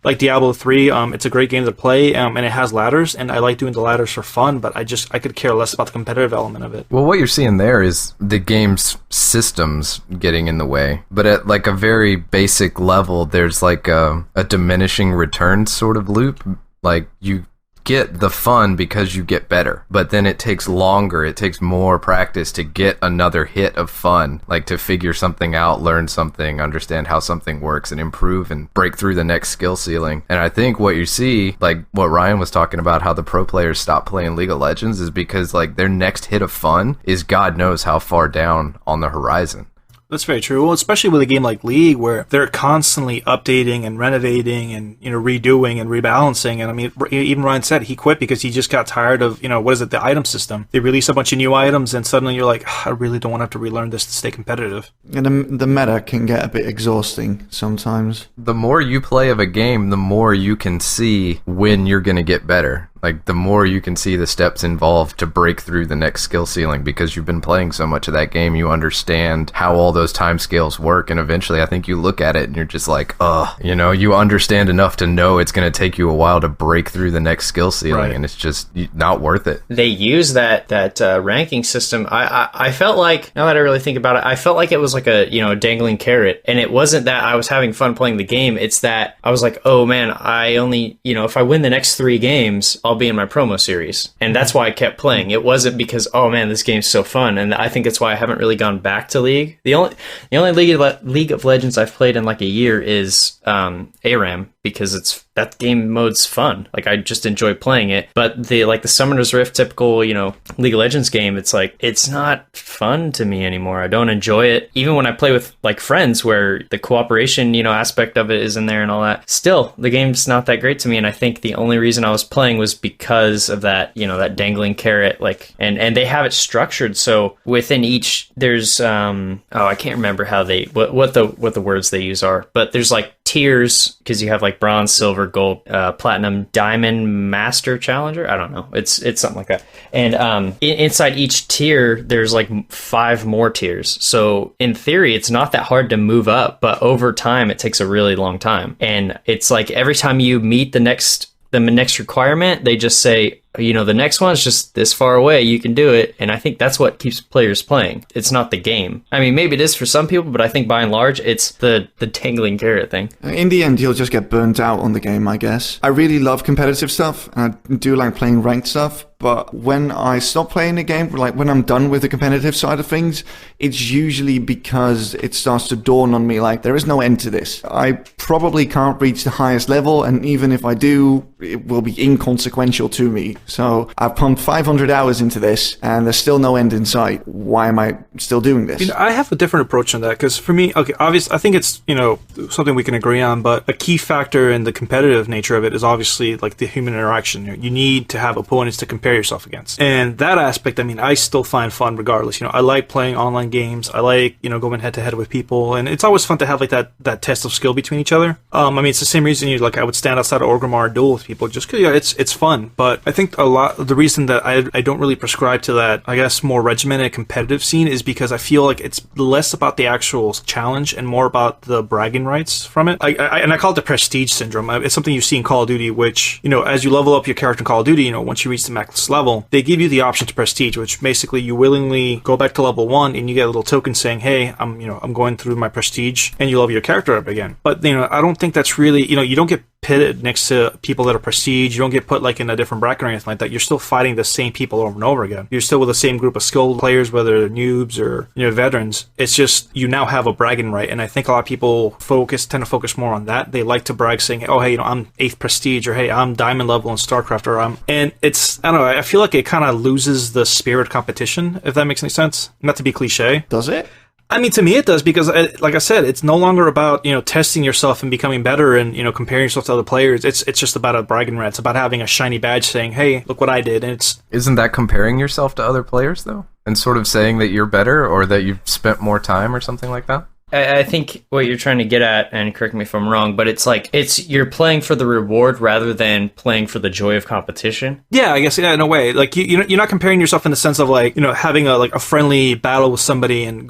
Like Diablo 3, it's a great game to play, and it has ladders, and I like doing the ladders for fun, but I could care less about the competitive element of it. Well, what you're seeing there is the game's systems getting in the way. But at like a very basic level, there's like a diminishing returns sort of loop. Like you get the fun because you get better, but then it takes longer, it takes more practice to get another hit of fun, like to figure something out, learn something, understand how something works, and improve and break through the next skill ceiling. And I think what you see, like what Ryan was talking about, how the pro players stop playing League of Legends, is because like their next hit of fun is God knows how far down on the horizon. That's very true. Well, especially with a game like League, where they're constantly updating and renovating and redoing and rebalancing. And I mean, even Ryan said he quit because he just got tired of the item system. They release a bunch of new items, and suddenly you're like, I really don't want to have to relearn this to stay competitive. And the meta can get a bit exhausting sometimes. The more you play of a game, the more you can see when you're going to get better. Like, the more you can see the steps involved to break through the next skill ceiling, because you've been playing so much of that game, you understand how all those time scales work, and eventually I think you look at it and you're just like, you understand enough to know it's going to take you a while to break through the next skill ceiling, right. And it's just not worth it. They use that ranking system. I felt like, now that I really think about it, I felt like it was like a dangling carrot, and it wasn't that I was having fun playing the game, it's that I was like, oh man, I only, if I win the next 3 games, I'll be in my promo series. And that's why I kept playing. It wasn't because, oh man, this game's so fun. And I think that's why I haven't really gone back to League. The only League of Legends I've played in like a year is ARAM, because that game mode's fun. Like, I just enjoy playing it. But the Summoner's Rift typical, League of Legends game, it's like, it's not fun to me anymore. I don't enjoy it. Even when I play with like friends where the cooperation, aspect of it is in there and all that, still the game's not that great to me. And I think the only reason I was playing was because of that, that dangling carrot, like, and they have it structured so within each there's I can't remember how what the words they use are, but there's like tiers, because you have like bronze, silver, gold, platinum, diamond, master, challenger. I don't know. It's something like that. And inside each tier, there's like 5 more tiers. So in theory, it's not that hard to move up, but over time, it takes a really long time. And it's like every time you meet the next requirement, they just say, the next one's just this far away, you can do it. And I think that's what keeps players playing. It's not the game. I mean, maybe it is for some people, but I think by and large, it's the dangling carrot thing. In the end, you'll just get burnt out on the game, I guess. I really love competitive stuff, and I do like playing ranked stuff. But when I stop playing a game, like when I'm done with the competitive side of things, it's usually because it starts to dawn on me like, there is no end to this. I probably can't reach the highest level, and even if I do, it will be inconsequential to me. So I've pumped 500 hours into this, and there's still no end in sight. Why am I still doing this? I have a different approach on that, because for me, okay, obviously, I think it's, something we can agree on, but a key factor in the competitive nature of it is obviously like the human interaction. You need to have opponents to compare yourself against. And that aspect, I mean, I still find fun regardless. I like playing online games. I like, going head to head with people, and it's always fun to have like that test of skill between each other. I mean, it's the same reason I would stand outside of Orgrimmar and duel with people, just because it's fun. But I think a lot of the reason that I don't really prescribe to that, I guess, more regimented competitive scene is because I feel like it's less about the actual challenge and more about the bragging rights from it. And I call it the prestige syndrome. It's something you see in Call of Duty, which, as you level up your character in Call of Duty, once you reach the max level, they give you the option to prestige, which basically you willingly go back to level 1 and you get a little token saying, hey, I'm going through my prestige, and you level your character up again. But, I don't think that's really, you don't get pitted next to people that are prestige. You don't get put like in a different bracket or anything like that. You're still fighting the same people over and over again. You're still with the same group of skilled players, whether they're noobs or veterans. It's just you now have a bragging right, and I think a lot of people tend to focus more on that. They like to brag, saying, "Oh, hey, I'm 8th prestige," or "Hey, I'm diamond level in StarCraft," or and it's I don't know. I feel like it kind of loses the spirit of competition, if that makes any sense. Not to be cliche. Does it? I mean, to me it does, because like I said, it's no longer about, testing yourself and becoming better and, comparing yourself to other players. It's just about a bragging right. It's about having a shiny badge saying, "Hey, look what I did." And Isn't that comparing yourself to other players, though? And sort of saying that you're better or that you've spent more time or something like that? I think what you're trying to get at, and correct me if I'm wrong, but it's like you're playing for the reward rather than playing for the joy of competition. Yeah, I guess, in a way. Like you're not comparing yourself in the sense of like, having a friendly battle with somebody and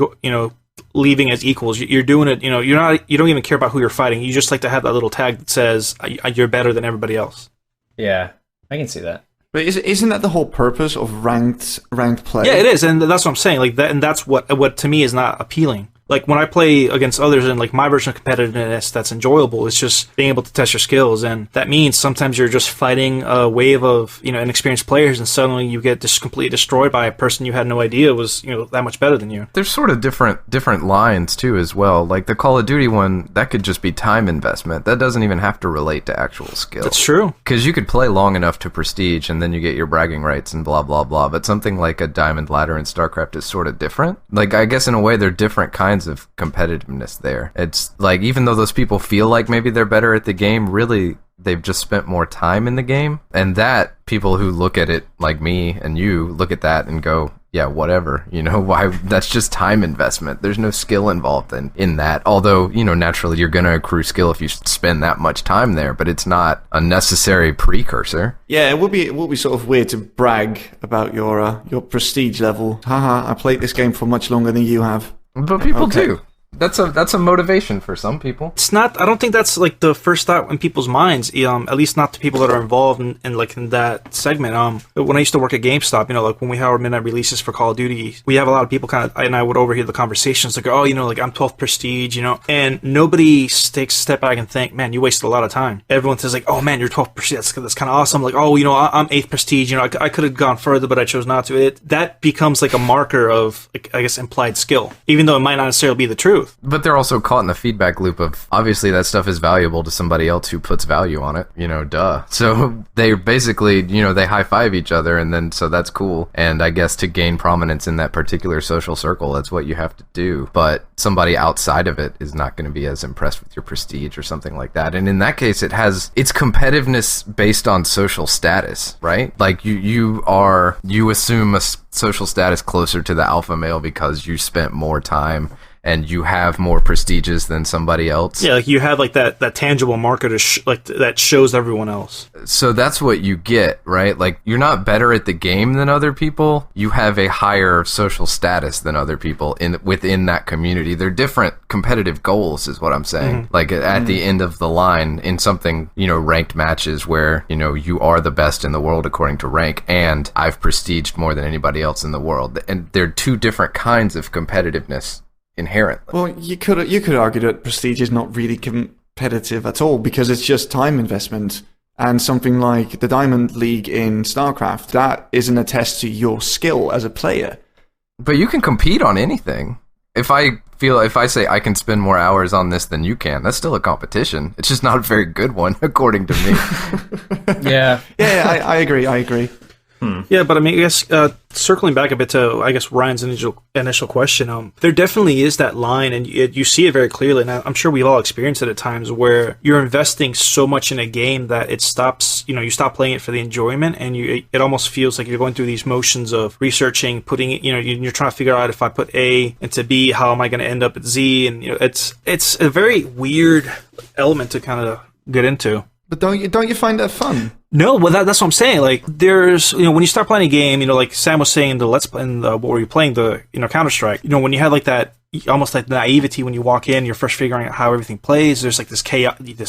leaving as equals. You're doing it, you don't even care about who you're fighting. You just like to have that little tag that says you're better than everybody else. Yeah, I can see that. But isn't that the whole purpose of ranked play? Yeah, it is, and that's what I'm saying. Like that, and that's what to me is not appealing. Like when I play against others and like my version of competitiveness that's enjoyable, it's just being able to test your skills. And that means sometimes you're just fighting a wave of, inexperienced players, and suddenly you get just completely destroyed by a person you had no idea was, that much better than you. There's sort of different lines too as well. Like the Call of Duty one, that could just be time investment. That doesn't even have to relate to actual skill. That's true. Because you could play long enough to prestige and then you get your bragging rights and blah, blah, blah. But something like a diamond ladder in StarCraft is sort of different. Like, I guess in a way they're different kinds of competitiveness there. It's like, even though those people feel like maybe they're better at the game, really they've just spent more time in the game. And that people who look at it like me and you look at that and go, yeah, whatever, why? That's just time investment. There's no skill involved in that. Although, naturally you're going to accrue skill if you spend that much time there, but it's not a necessary precursor. Yeah, it would be sort of weird to brag about your prestige level. Haha, I played this game for much longer than you have. But people do. That's a motivation for some people. It's not. I don't think that's like the first thought in people's minds. At least not the people that are involved in that segment. When I used to work at GameStop, like when we have our midnight releases for Call of Duty, we have a lot of people and I would overhear the conversations like, "Oh, like I'm 12th prestige," and nobody takes a step back and think, "Man, you wasted a lot of time." Everyone says like, "Oh man, you're 12th prestige. That's kind of awesome." Like, "Oh, I'm 8th prestige. I could have gone further, but I chose not to." That becomes like a marker of, like, I guess, implied skill, even though it might not necessarily be the truth. But they're also caught in the feedback loop of, obviously that stuff is valuable to somebody else who puts value on it, duh. So they basically, they high-five each other, and then, so that's cool. And I guess to gain prominence in that particular social circle, that's what you have to do. But somebody outside of it is not going to be as impressed with your prestige or something like that. And in that case, it's competitiveness based on social status, right? Like you assume a social status closer to the alpha male because you spent more time and you have more prestiges than somebody else. Yeah, like you have like that tangible marker that shows everyone else. So that's what you get, right? Like you're not better at the game than other people. You have a higher social status than other people within that community. They're different competitive goals, is what I'm saying. Mm-hmm. Like at the end of the line in something, ranked matches where, you are the best in the world according to rank, and I've prestiged more than anybody else in the world. And they're two different kinds of competitiveness. Inherently. Well, you could argue that prestige is not really competitive at all because it's just time investment. And something like the Diamond League in StarCraft, that isn't a test to your skill as a player. But you can compete on anything. If I say I can spend more hours on this than you can, that's still a competition. It's just not a very good one, according to me. Yeah. Yeah, I agree. Yeah, but I mean, I guess circling back a bit to, I guess, Ryan's initial question, there definitely is that line, and you see it very clearly, and I'm sure we've all experienced it at times, where you're investing so much in a game that it stops, you stop playing it for the enjoyment, and it almost feels like you're going through these motions of researching, putting it, you're trying to figure out, if I put A into B, how am I going to end up at Z, and it's a very weird element to kind of get into. But don't you find that fun? No, well, that's what I'm saying. Like, there's, when you start playing a game, like Sam was saying, what were you playing, the, Counter-Strike, when you have like that, almost like naivety when you walk in, you're first figuring out how everything plays, there's like this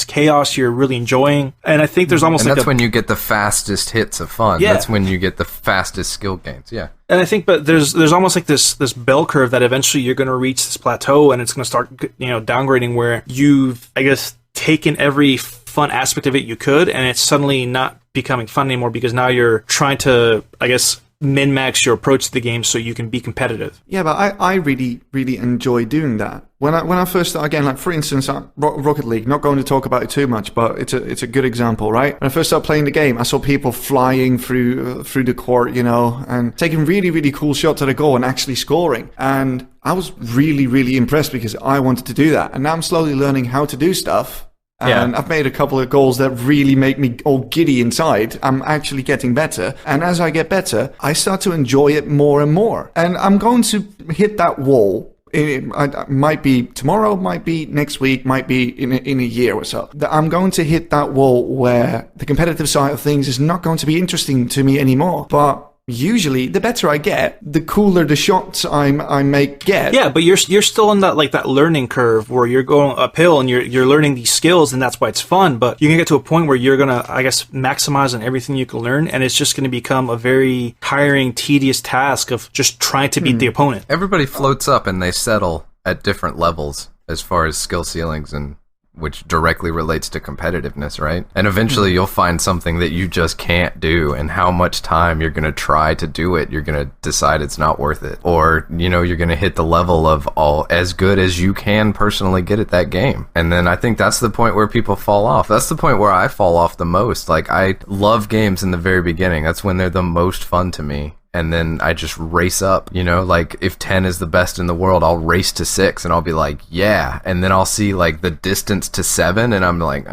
chaos you're really enjoying. And I think there's almost and that's when you get the fastest hits of fun. Yeah. That's when you get the fastest skill gains. Yeah. And I think, but there's almost like this bell curve that eventually you're going to reach this plateau, and it's going to start, downgrading, where you've, I guess, taken every fun aspect of it, you could, and it's suddenly not becoming fun anymore because now you're trying to, I guess, min-max your approach to the game so you can be competitive. Yeah, but I really, really enjoy doing that. When I first started, again, like for instance, Rocket League, not going to talk about it too much, but it's a good example, right? When I first started playing the game, I saw people flying through the court, you know, and taking really, really cool shots at a goal and actually scoring. And I was really, really impressed because I wanted to do that. And now I'm slowly learning how to do stuff. And I've made a couple of goals that really make me all giddy inside. I'm actually getting better. And as I get better, I start to enjoy it more and more. And I'm going to hit that wall. It might be tomorrow, might be next week, might be in a year or so. I'm going to hit that wall where the competitive side of things is not going to be interesting to me anymore. But usually, the better I get, the cooler the shots I make get. Yeah, but you're still in that learning curve where you're going uphill and you're learning these skills, and that's why it's fun. But you can get to a point where you're gonna, I guess, maximize on everything you can learn, and it's just gonna become a very tiring, tedious task of just trying to beat the opponent. Everybody floats up and they settle at different levels as far as skill ceilings, and which directly relates to competitiveness, right? And eventually you'll find something that you just can't do, and how much time you're going to try to do it, you're going to decide it's not worth it. Or, you know, you're going to hit the level of all as good as you can personally get at that game. And then I think that's the point where people fall off. That's the point where I fall off the most. Like, I love games in the very beginning. That's when they're the most fun to me. And then I just race up, you know, like if 10 is the best in the world, I'll race to 6 and I'll be like, yeah. And then I'll see like the distance to 7 and I'm like,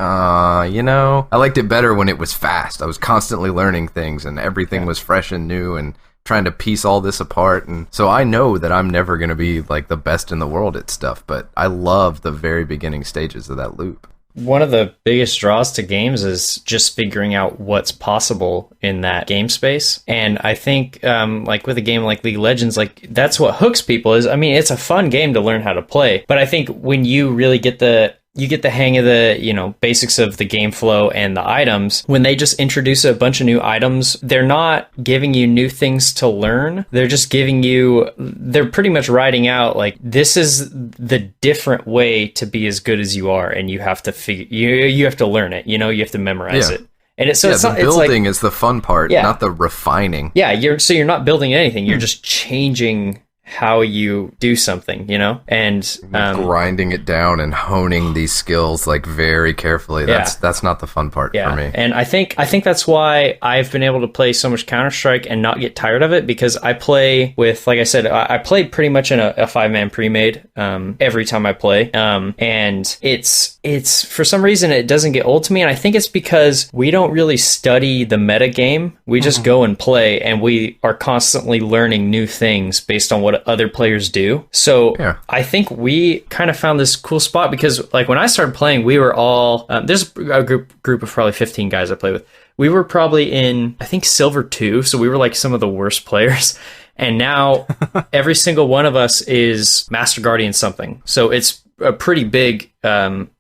you know, I liked it better when it was fast. I was constantly learning things and everything was fresh and new and trying to piece all this apart. And so I know that I'm never going to be like the best in the world at stuff, but I love the very beginning stages of that loop. One of the biggest draws to games is just figuring out what's possible in that game space. And I think, like with a game like League of Legends, like that's what hooks people is, I mean, it's a fun game to learn how to play. But I think when you really get the hang of the, you know, basics of the game flow and the items, when they just introduce a bunch of new items, they're not giving you new things to learn. They're just they're pretty much writing out like, this is the different way to be as good as you are. And you have to you have to learn it, you know, you have to memorize it. And it's the building is the fun part, not the refining. Yeah. You're not building anything. You're just changing how you do something, you know, and grinding it down and honing these skills like very carefully. That's not the fun part for me. And I think that's why I've been able to play so much Counter-Strike and not get tired of it, because I play with, like I said, I play pretty much in a 5-man pre-made every time I play, and it's for some reason it doesn't get old to me, and I think it's because we don't really study the meta game. We just go and play, and we are constantly learning new things based on what other players do. So I think we kind of found this cool spot because like when I started playing, we were all, there's a group of probably 15 guys I play with. We were probably in, I think, Silver 2. So we were like some of the worst players. And now every single one of us is Master Guardian something. So it's a pretty big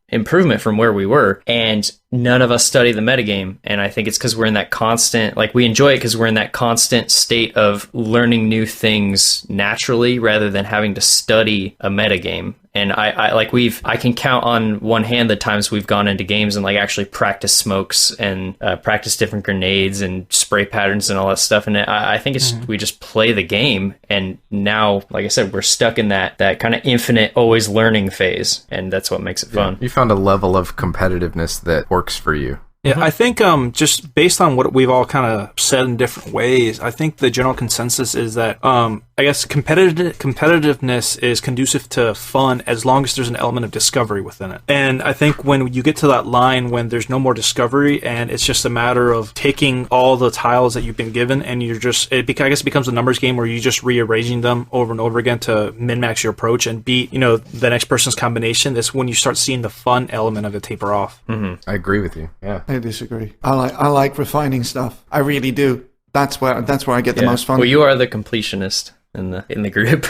improvement from where we were. And none of us study the metagame. And I think it's because we're in that constant, like we enjoy it because we're in that constant state of learning new things naturally rather than having to study a metagame. And I can count on one hand the times we've gone into games and like actually practice smokes and practice different grenades and spray patterns and all that stuff. And I think it's we just play the game. And now, like I said, we're stuck in that kind of infinite, always learning phase. And that's what makes it fun. You found a level of competitiveness that works for you. Yeah, I think just based on what we've all kind of said in different ways, I think the general consensus is that I guess competitiveness is conducive to fun as long as there's an element of discovery within it. And I think when you get to that line when there's no more discovery and it's just a matter of taking all the tiles that you've been given and I guess it becomes a numbers game where you're just rearranging them over and over again to min-max your approach and beat, you know, the next person's combination. That's when you start seeing the fun element of it taper off. I agree with you. Yeah. I disagree. I like refining stuff. I really do. That's where I get the most fun. Well, you are the completionist in the group.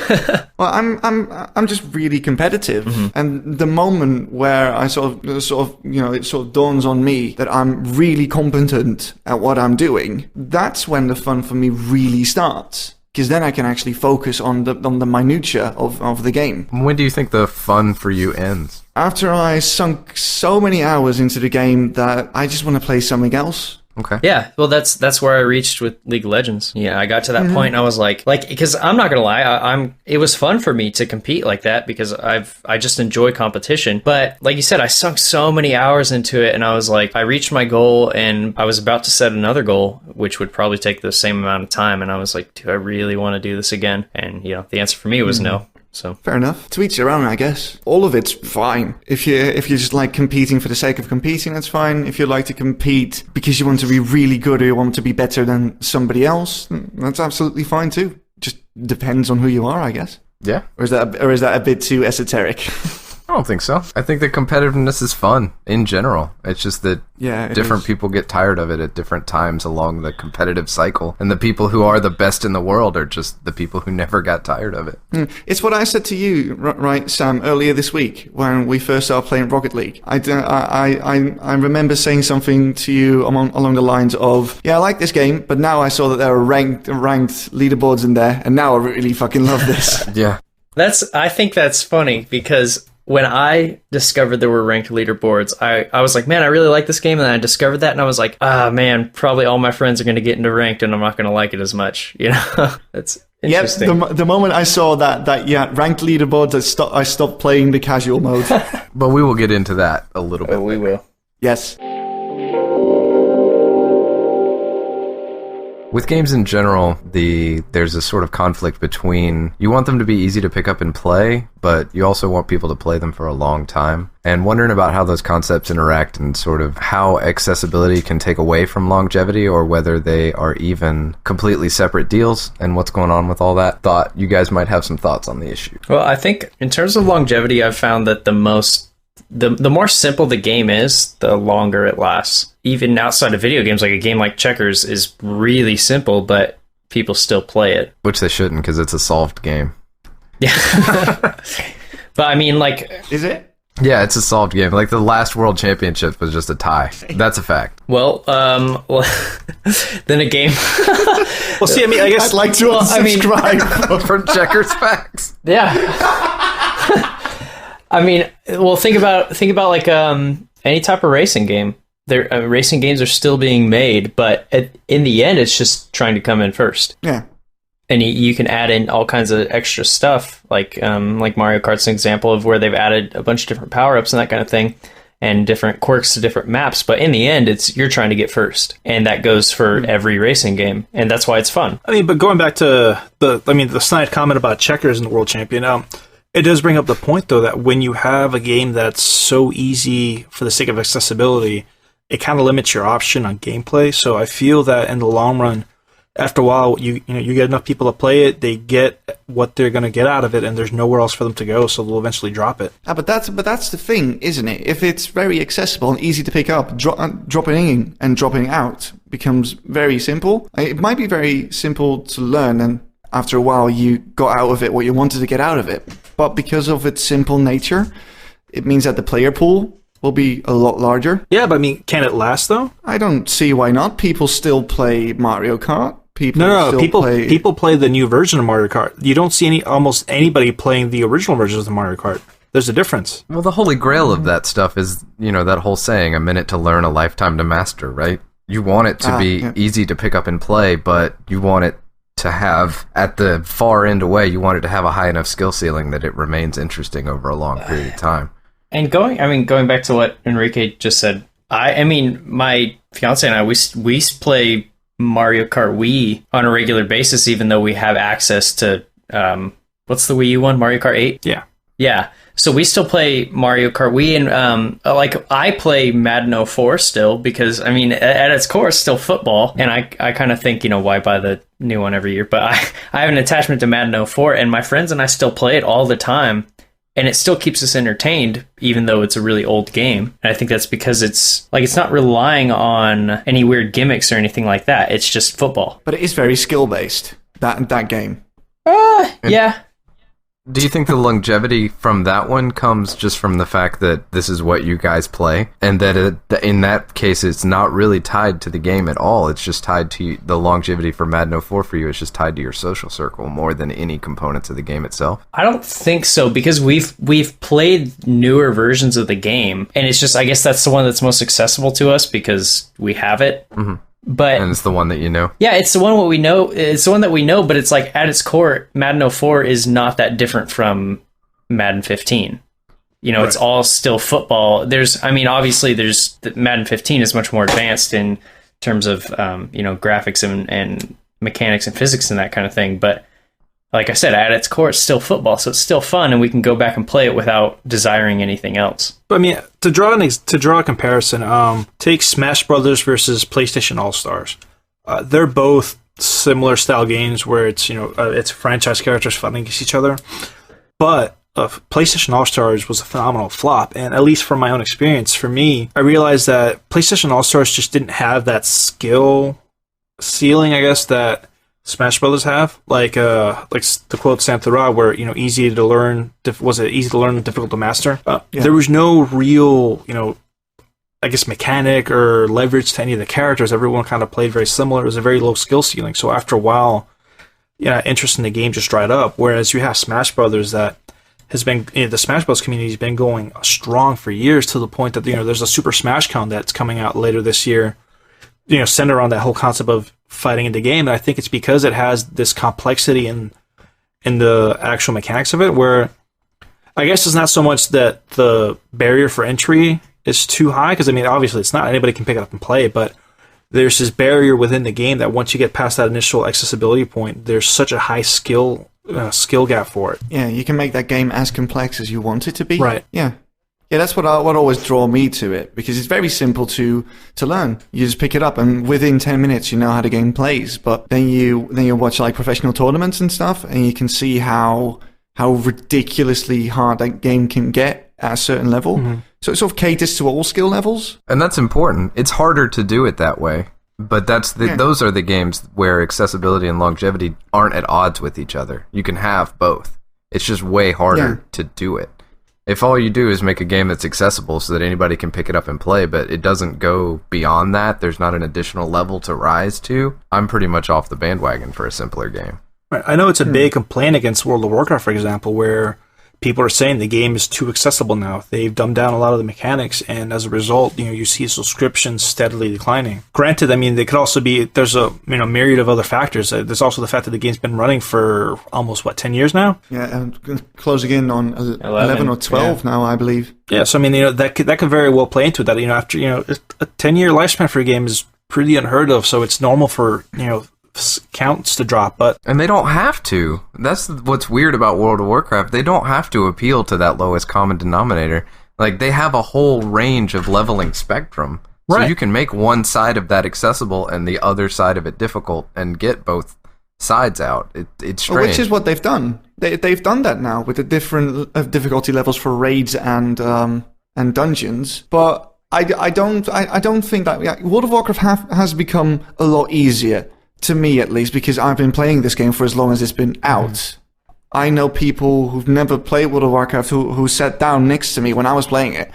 Well, I'm just really competitive, and the moment where I sort of you know it sort of dawns on me that I'm really competent at what I'm doing, that's when the fun for me really starts. because then I can actually focus on the minutia of the game. When do you think the fun for you ends? After I sunk so many hours into the game that I just want to play something else. Okay. Yeah, well, that's where I reached with League of Legends. Yeah, I got to that point and I was like, because I'm not gonna lie, it was fun for me to compete like that because I just enjoy competition. But like you said, I sunk so many hours into it, and I was like, I reached my goal, and I was about to set another goal, which would probably take the same amount of time. And I was like, do I really want to do this again? And the answer for me was no. So fair enough. To each their own, I guess. All of it's fine. If you just like competing for the sake of competing, that's fine. If you like to compete because you want to be really good or you want to be better than somebody else, that's absolutely fine too. Just depends on who you are, I guess. Yeah. Or is that a bit too esoteric? I don't think so. I think that competitiveness is fun in general. It's just that different people get tired of it at different times along the competitive cycle. And the people who are the best in the world are just the people who never got tired of it. It's what I said to you, right, Sam, earlier this week when we first started playing Rocket League. I remember saying something to you along the lines of, I like this game, but now I saw that there are ranked leaderboards in there, and now I really fucking love this. Yeah. I think that's funny because when I discovered there were ranked leaderboards, I was like, man, I really like this game. And then I discovered that and I was like, man, probably all my friends are going to get into ranked and I'm not going to like it as much. That's interesting. Yep, the moment I saw that ranked leaderboards, I stopped playing the casual mode. But we will get into that a little bit. We will. Yes. With games in general, there's a sort of conflict between you want them to be easy to pick up and play, but you also want people to play them for a long time. And wondering about how those concepts interact and sort of how accessibility can take away from longevity or whether they are even completely separate deals and what's going on with all that. Thought you guys might have some thoughts on the issue. Well, I think in terms of longevity, I've found that the more simple the game is, the longer it lasts. Even outside of video games, like a game like checkers is really simple, but people still play it. Which they shouldn't, because it's a solved game. Yeah. But I mean, like... Is it? Yeah, it's a solved game. Like the last World Championship was just a tie. That's a fact. Well, then a game... Well, see, I mean, I guess... I'd like to unsubscribe from checkers facts. Yeah. I mean, well, think about like any type of racing game. Racing games are still being made, but in the end, it's just trying to come in first. Yeah. And you can add in all kinds of extra stuff, like Mario Kart's an example of where they've added a bunch of different power-ups and that kind of thing, and different quirks to different maps. But in the end, you're trying to get first, and that goes for every racing game, and that's why it's fun. I mean, but going back to the snide comment about checkers in the World Champion, it does bring up the point, though, that when you have a game that's so easy for the sake of accessibility, it kind of limits your option on gameplay. So I feel that in the long run, after a while, you get enough people to play it, they get what they're going to get out of it, and there's nowhere else for them to go, so they'll eventually drop it. But that's the thing, isn't it? If it's very accessible and easy to pick up, dropping in and dropping out becomes very simple. It might be very simple to learn, and after a while, you got out of it what you wanted to get out of it. But because of its simple nature, it means that the player pool will be a lot larger. Yeah, but I mean, can it last, though? I don't see why not. People still play Mario Kart. People play the new version of Mario Kart. You don't see almost anybody playing the original versions of Mario Kart. There's a difference. Well, the holy grail of that stuff is, that whole saying, a minute to learn, a lifetime to master, right? You want it to be easy to pick up and play, but you want it to have, at the far end away, you want it to have a high enough skill ceiling that it remains interesting over a long period of time. And going back to what Enrique just said, I mean, my fiance and I, we play Mario Kart Wii on a regular basis, even though we have access to, what's the Wii U one? Mario Kart 8? Yeah. Yeah. So we still play Mario Kart Wii, and I play Madden 04 still, because, I mean, at its core, it's still football, and I kind of think, why buy the new one every year? But I have an attachment to Madden 04, and my friends and I still play it all the time. And it still keeps us entertained, even though it's a really old game. And I think that's because it's not relying on any weird gimmicks or anything like that. It's just football. But it is very skill-based, that game. Yeah. Do you think the longevity from that one comes just from the fact that this is what you guys play, and that in that case it's not really tied to the game at all? It's just tied to the longevity for Madden 04 for you. It's just tied to your social circle more than any components of the game itself. I don't think so, because we've played newer versions of the game, and it's just, I guess that's the one that's most accessible to us because we have it. Mm-hmm. And it's the one that you know. Yeah, it's the one what we know. It's the one that we know, but it's like at its core, Madden 04 is not that different from Madden 15. You know, It's all still football. Obviously Madden 15 is much more advanced in terms of graphics and mechanics and physics and that kind of thing. But like I said, at its core, it's still football, so it's still fun, and we can go back and play it without desiring anything else. But I mean, to draw a comparison, take Smash Brothers versus PlayStation All Stars. They're both similar style games where it's franchise characters fighting against each other. But PlayStation All Stars was a phenomenal flop, and at least from my own experience, for me, I realized that PlayStation All Stars just didn't have that skill ceiling, I guess, that Smash Brothers have, like to quote Santhara, where easy to learn, easy to learn, difficult to master. There was no real I guess mechanic or leverage to any of the characters. Everyone kind of played very similar. It was a very low skill ceiling. So after a while, interest in the game just dried up. Whereas you have Smash Brothers that has been the Smash Bros. Community has been going strong for years, to the point that there's a Super Smash Con that's coming out later this year. Centered around that whole concept of fighting in the game. And I think it's because it has this complexity in the actual mechanics of it, where I guess it's not so much that the barrier for entry is too high, because obviously it's not. Anybody can pick it up and play, but there's this barrier within the game that once you get past that initial accessibility point, there's such a high skill gap for it. Yeah, you can make that game as complex as you want it to be. Right. Yeah. Yeah, that's what always draw me to it, because it's very simple to learn. You just pick it up, and within 10 minutes you know how the game plays. But then you watch like professional tournaments and stuff, and you can see how ridiculously hard that game can get at a certain level. Mm-hmm. So it sort of caters to all skill levels. And that's important. It's harder to do it that way. But those are the games where accessibility and longevity aren't at odds with each other. You can have both. It's just way harder to do it. If all you do is make a game that's accessible so that anybody can pick it up and play, but it doesn't go beyond that, there's not an additional level to rise to, I'm pretty much off the bandwagon for a simpler game. Right. I know it's a big complaint against World of Warcraft, for example, where people are saying the game is too accessible now. They've dumbed down a lot of the mechanics, and as a result, you see subscriptions steadily declining. Granted, they could also be, there's a myriad of other factors. There's also the fact that the game's been running for almost 10 years now. Yeah, and closing in on 11 or 12 now, I believe. Yeah, so that could very well play into it. That after a 10-year lifespan for a game is pretty unheard of. So it's normal for counts to drop, and they don't have to. That's what's weird about World of Warcraft. They don't have to appeal to that lowest common denominator. Like, they have a whole range of leveling spectrum, so you can make one side of that accessible and the other side of it difficult, and get both sides out. It's strange. Which is what they've done. They've done that now with the different difficulty levels for raids and dungeons, but I don't think that World of Warcraft has become a lot easier. To me, at least, because I've been playing this game for as long as it's been out. I know people who've never played World of Warcraft who sat down next to me when I was playing it.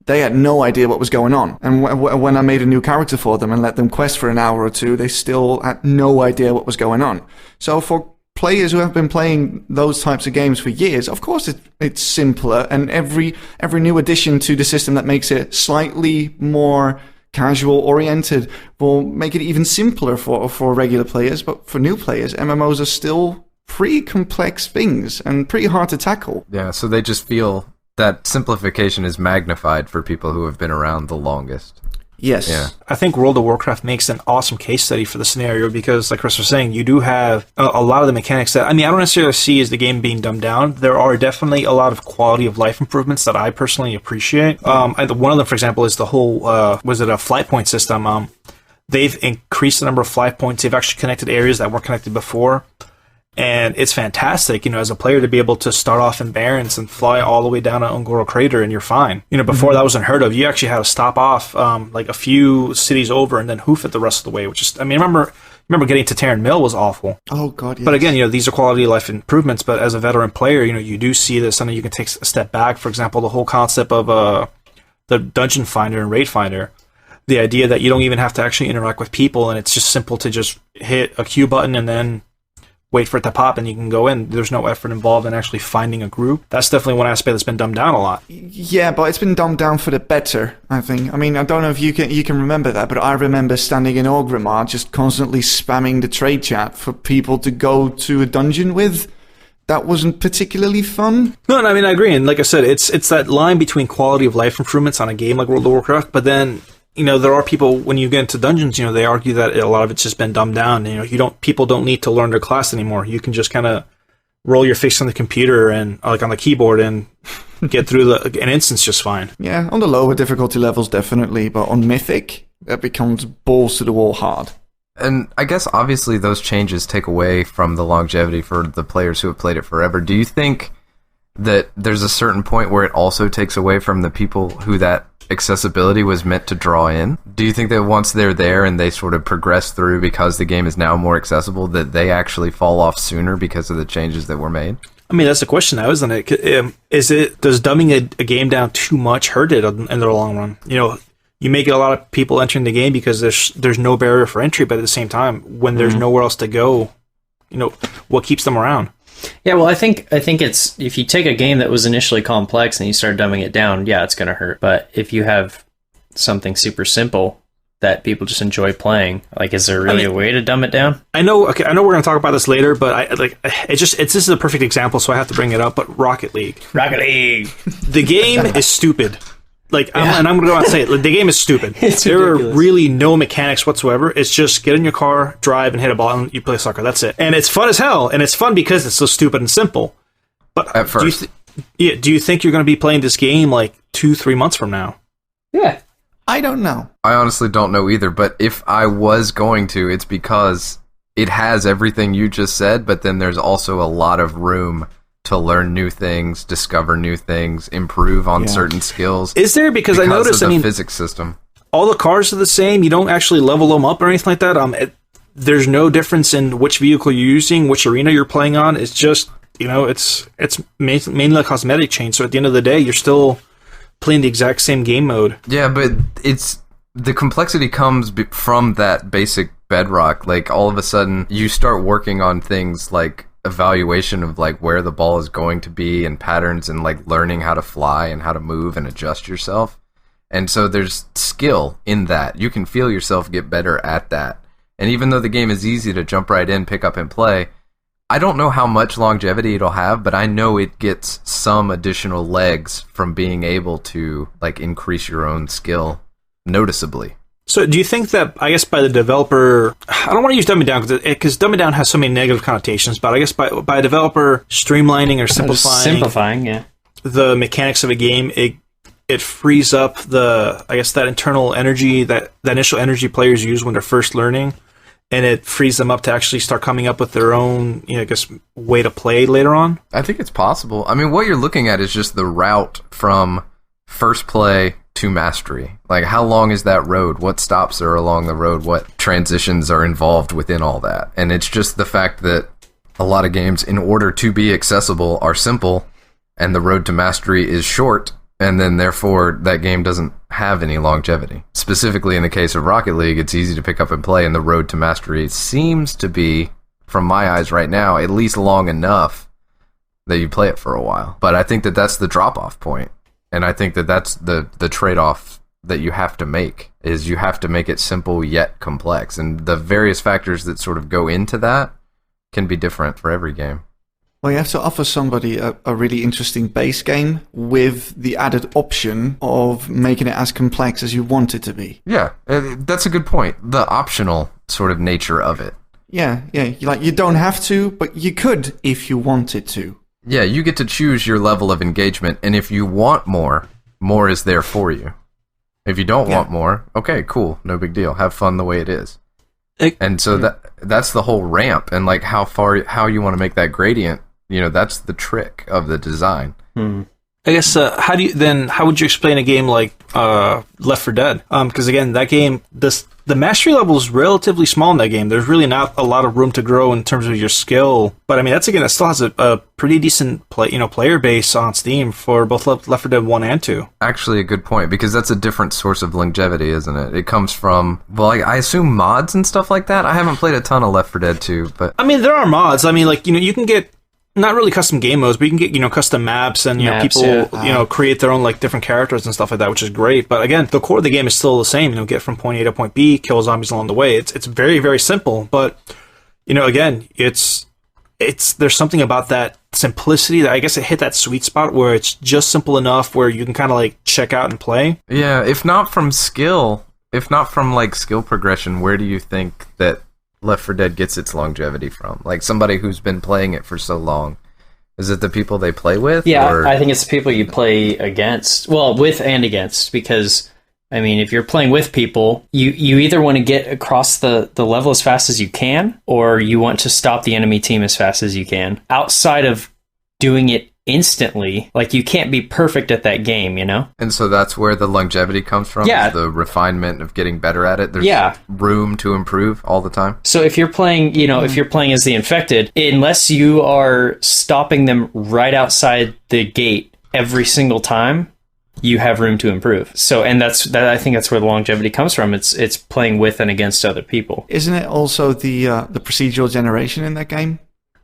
They had no idea what was going on. And when I made a new character for them and let them quest for an hour or two, they still had no idea what was going on. So for players who have been playing those types of games for years, of course it's simpler. And every new addition to the system that makes it slightly more casual oriented will make it even simpler for regular players. But for new players, MMOs are still pretty complex things and pretty hard to tackle. Yeah, so they just feel that simplification is magnified for people who have been around the longest. Yes. Yeah. I think World of Warcraft makes an awesome case study for the scenario, because, like Chris was saying, you do have a lot of the mechanics that, I don't necessarily see as the game being dumbed down. There are definitely a lot of quality of life improvements that I personally appreciate. One of them, for example, is the whole, a flight point system. They've increased the number of flight points. They've actually connected areas that weren't connected before. And it's fantastic, as a player, to be able to start off in Barrens and fly all the way down to Ungoro Crater, and you're fine. Before that was unheard of. You actually had to stop off like a few cities over and then hoof it the rest of the way, which is, remember, remember getting to Terran Mill was awful. Oh God, yes. But again, these are quality of life improvements. But as a veteran player, you do see that something you can take a step back. For example, the whole concept of the Dungeon Finder and Raid Finder. The idea that you don't even have to actually interact with people, and it's just simple to just hit a Q button and then wait for it to pop and you can go in. There's no effort involved in actually finding a group. That's definitely one aspect that's been dumbed down a lot. Yeah, but it's been dumbed down for the better, I think. I mean, I don't know if you can remember that, but I remember standing in Orgrimmar just constantly spamming the trade chat for people to go to a dungeon with. That wasn't particularly fun. No, I mean, I agree. And like I said, it's that line between quality of life improvements on a game like World of Warcraft, but then there are people, when you get into dungeons, they argue that a lot of it's just been dumbed down. People don't need to learn their class anymore. You can just kind of roll your face on the computer and like on the keyboard and get through an instance just fine. Yeah, on the lower difficulty levels, definitely. But on Mythic, that becomes balls to the wall hard. And I guess obviously those changes take away from the longevity for the players who have played it forever. Do you think that there's a certain point where it also takes away from the people who that accessibility was meant to draw in? Do you think that once they're there and they sort of progress through because the game is now more accessible, that they actually fall off sooner because of the changes that were made? I mean, that's the question now, isn't it? Does dumbing a game down too much hurt it in the long run? You make it a lot of people entering the game because there's no barrier for entry, but at the same time, when there's nowhere else to go, what keeps them around? Yeah, well, I think it's, if you take a game that was initially complex and you start dumbing it down, yeah, it's going to hurt. But if you have something super simple that people just enjoy playing, like, is there really a way to dumb it down? I know we're going to talk about this later, but this is a perfect example, so I have to bring it up. But Rocket League, the game is stupid. I'm going to go out and say it. The game is stupid. There are really no mechanics whatsoever. It's just get in your car, drive, and hit a ball, and you play soccer. That's it. And it's fun as hell, and it's fun because it's so stupid and simple. But at first, do you think you're going to be playing this game like 2-3 months from now? Yeah. I don't know. I honestly don't know either, but if I was going to, it's because it has everything you just said, but then there's also a lot of room to learn new things, discover new things, improve on certain skills. Is there? Because I noticed, of the physics system. All the cars are the same. You don't actually level them up or anything like that. There's no difference in which vehicle you're using, which arena you're playing on. It's just, it's mainly a cosmetic change. So at the end of the day, you're still playing the exact same game mode. Yeah, but the complexity comes from that basic bedrock. Like, all of a sudden, you start working on things like evaluation of like where the ball is going to be and patterns, and like learning how to fly and how to move and adjust yourself. And so there's skill in that. You can feel yourself get better at that. And even though the game is easy to jump right in, pick up and play, I don't know how much longevity it'll have, but I know it gets some additional legs from being able to like increase your own skill noticeably. So do you think that, I guess, by the developer, I don't want to use dumbing down because dumbing down has so many negative connotations, but I guess by a developer streamlining or simplifying yeah, the mechanics of a game, it frees up that internal energy, that initial energy players use when they're first learning, and it frees them up to actually start coming up with their own, way to play later on? I think it's possible. I mean, what you're looking at is just the route from first play to mastery. Like, how long is that road? What stops are along the road? What transitions are involved within all that? And it's just the fact that a lot of games, in order to be accessible, are simple, and the road to mastery is short, and then therefore that game doesn't have any longevity. Specifically in the case of Rocket League, it's easy to pick up and play, and the road to mastery seems to be, from my eyes right now, at least long enough that you play it for a while. But I think that that's the drop-off point. And I think that that's the trade-off that you have to make, is you have to make it simple yet complex. And the various factors that sort of go into that can be different for every game. Well, you have to offer somebody a really interesting base game with the added option of making it as complex as you want it to be. Yeah, that's a good point. The optional sort of nature of it. Yeah. You don't have to, but you could if you wanted to. Yeah, you get to choose your level of engagement, and if you want more is there for you. If you don't want more, okay, cool, no big deal. Have fun the way it is. And so that's the whole ramp, and like how you want to make that gradient, that's the trick of the design. And I guess how would you explain a game like Left 4 Dead? Because again, that game, the mastery level is relatively small in that game. There's really not a lot of room to grow in terms of your skill. But I mean, that still has a pretty decent player base on Steam for both Left 4 Dead 1 and 2. Actually, a good point, because that's a different source of longevity, isn't it? It comes from, well, I assume mods and stuff like that. I haven't played a ton of Left 4 Dead 2, but I mean, there are mods. I mean, like, you can get not really custom game modes, but you can get, custom maps and, people, create their own, like, different characters and stuff like that, which is great. But again, the core of the game is still the same, get from point A to point B, kill zombies along the way. It's very, very simple. But, again, there's something about that simplicity that I guess it hit that sweet spot where it's just simple enough where you can kind of, like, check out and play. Yeah, if not from skill progression, where do you think that Left 4 Dead gets its longevity from? Like, somebody who's been playing it for so long. Is it the people they play with? Yeah, or? I think it's the people you play against. Well, with and against, because, I mean, if you're playing with people, you either want to get across the level as fast as you can, or you want to stop the enemy team as fast as you can. Outside of doing it instantly, like, you can't be perfect at that game, And so that's where the longevity comes from? Yeah. The refinement of getting better at it? There's room to improve all the time? So if you're playing, if you're playing as the infected, unless you are stopping them right outside the gate every single time, you have room to improve. So, and I think that's where the longevity comes from. It's playing with and against other people. Isn't it also the procedural generation in that game?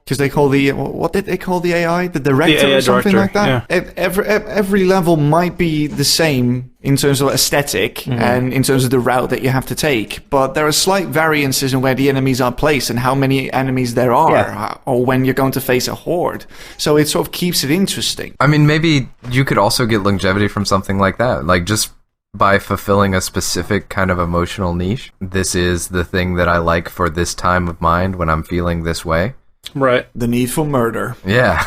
Because they call what did they call the AI? The director or something like that? Yeah. Every level might be the same in terms of aesthetic and in terms of the route that you have to take. But there are slight variances in where the enemies are placed and how many enemies there are, or when you're going to face a horde. So it sort of keeps it interesting. I mean, maybe you could also get longevity from something like that. Like, just by fulfilling a specific kind of emotional niche. This is the thing that I like for this time of mind when I'm feeling this way. Right. The need for murder. Yeah.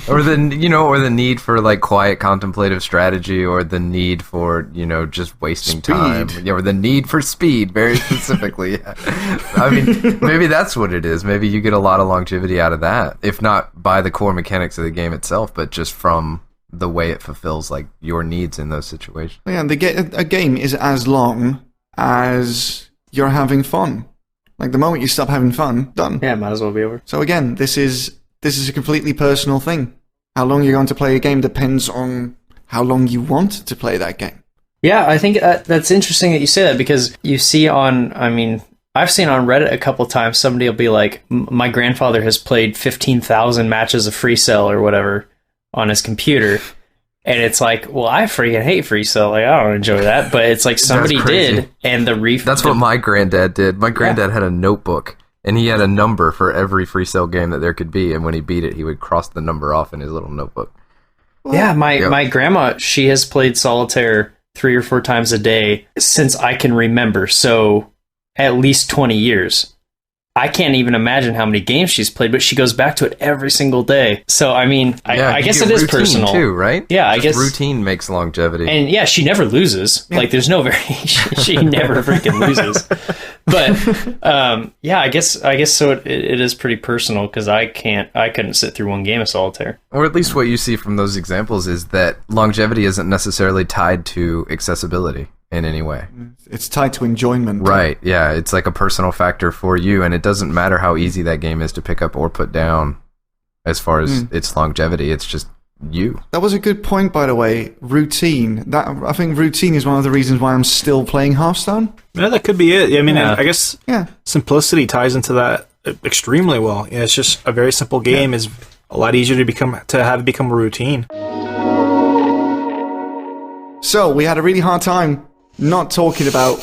or the need for, like, quiet contemplative strategy, or the need for, just wasting time. Yeah, or the need for speed, very specifically. Yeah. I mean, maybe that's what it is. Maybe you get a lot of longevity out of that. If not by the core mechanics of the game itself, but just from the way it fulfills, like, your needs in those situations. Yeah, a game is as long as you're having fun. Like, the moment you stop having fun, done. Yeah, it might as well be over. So again, this is a completely personal thing. How long you're going to play a game depends on how long you want to play that game. Yeah, I think that's interesting that you say that, because you see I've seen on Reddit a couple times, somebody will be like, my grandfather has played 15,000 matches of Free Cell or whatever on his computer. And it's like, well, I freaking hate Free Cell. Like, I don't enjoy that. But it's like somebody did, and that's what my granddad did. My granddad had a notebook, and he had a number for every Free Cell game that there could be. And when he beat it, he would cross the number off in his little notebook. Yeah, my grandma, she has played solitaire 3 or 4 times a day since I can remember. So at least 20 years. I can't even imagine how many games she's played, but she goes back to it every single day. So, I mean, I guess it is personal too, right? Yeah, I guess routine makes longevity. And yeah, she never loses. Yeah. Like, there's no variation. She never freaking loses. But I guess so. It is pretty personal, because I couldn't sit through one game of solitaire. Or at least what you see from those examples is that longevity isn't necessarily tied to accessibility in any way. It's tied to enjoyment. Right, yeah. It's like a personal factor for you, and it doesn't matter how easy that game is to pick up or put down as far as its longevity. It's just you. That was a good point, by the way. Routine. I think routine is one of the reasons why I'm still playing Hearthstone. Yeah, that could be it. I mean, I guess simplicity ties into that extremely well. Yeah, it's just a very simple game is a lot easier to have it become a routine. So, we had a really hard time not talking about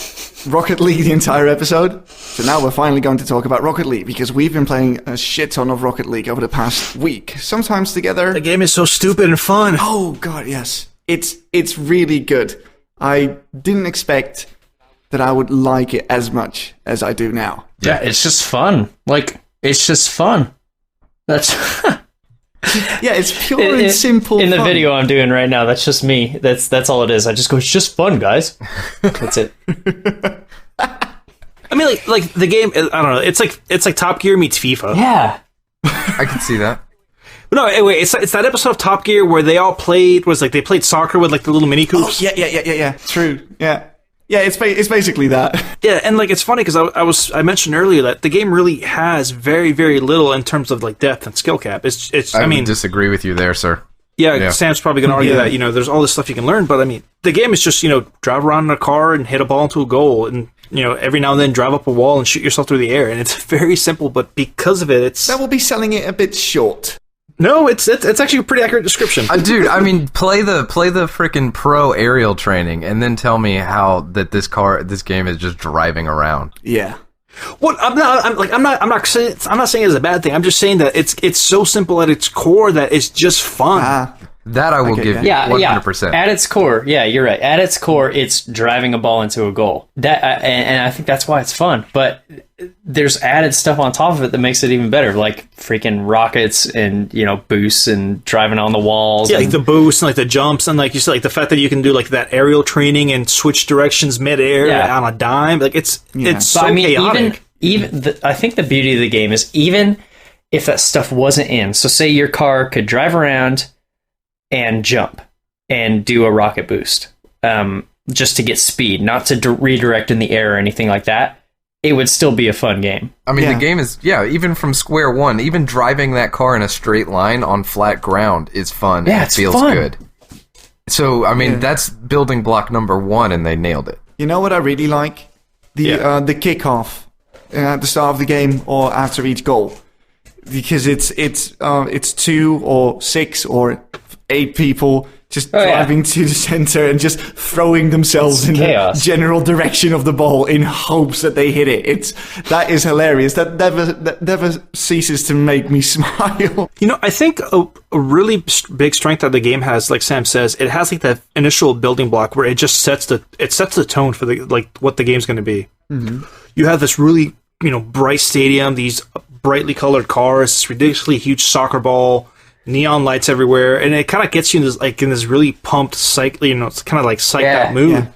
Rocket League the entire episode. So now we're finally going to talk about Rocket League, because we've been playing a shit ton of Rocket League over the past week. Sometimes together. The game is so stupid and fun. Oh, God, yes. It's really good. I didn't expect that I would like it as much as I do now. Yeah, it's just fun. Like, it's just fun. That's... Yeah, it's pure and simple in the fun. video I'm doing right now, that's just me. That's all it is. I just go, it's just fun, guys. That's it. I mean, like the game, I don't know, it's like Top Gear meets FIFA. Yeah. I can see that. No, anyway, it's that episode of Top Gear where they all played they played soccer with like the little mini coops. Oh, yeah. True. Yeah. Yeah, it's basically that. Yeah, and like it's funny because I mentioned earlier that the game really has very, very little in terms of like depth and skill cap. I mean, disagree with you there, sir. Yeah, Sam's probably going to argue that, there's all this stuff you can learn, but I mean, the game is just, drive around in a car and hit a ball into a goal and, every now and then drive up a wall and shoot yourself through the air. And it's very simple, but because of it, That will be selling it a bit short. No, it's actually a pretty accurate description. Dude, I mean, play the freaking pro aerial training and then tell me how that this game is just driving around. Yeah. Well, I'm not saying it's a bad thing. I'm just saying that it's so simple at its core that it's just fun. That I will give you 100%. At its core, yeah, you're right. At its core, it's driving a ball into a goal. That and I think that's why it's fun. But there's added stuff on top of it that makes it even better, like freaking rockets and boosts and driving on the walls. Yeah, like the boosts and like the jumps and like you said, like the fact that you can do like that aerial training and switch directions midair on a dime. Like it's so chaotic. I think the beauty of the game is even if that stuff wasn't in. So say your car could drive around and jump and do a rocket boost just to get speed, not to redirect in the air or anything like that. It would still be a fun game. I mean, the game is, even from square one, even driving that car in a straight line on flat ground is fun. Yeah, it feels good. So, I mean, that's building block number one, and they nailed it. You know what I really like? The kickoff at the start of the game or after each goal. Because it's 2 or 6 or 8 people just driving to the center and just throwing themselves in the general direction of the ball in hopes that they hit it. That is hilarious. That never ceases to make me smile. I think a really big strength that the game has, like Sam says, it has like that initial building block where it just sets the tone for what the game's going to be. Mm-hmm. You have this really bright stadium, these brightly colored cars, this ridiculously huge soccer ball, neon lights everywhere, and it kind of gets you in this really pumped it's kind of like psyched out mood. Yeah.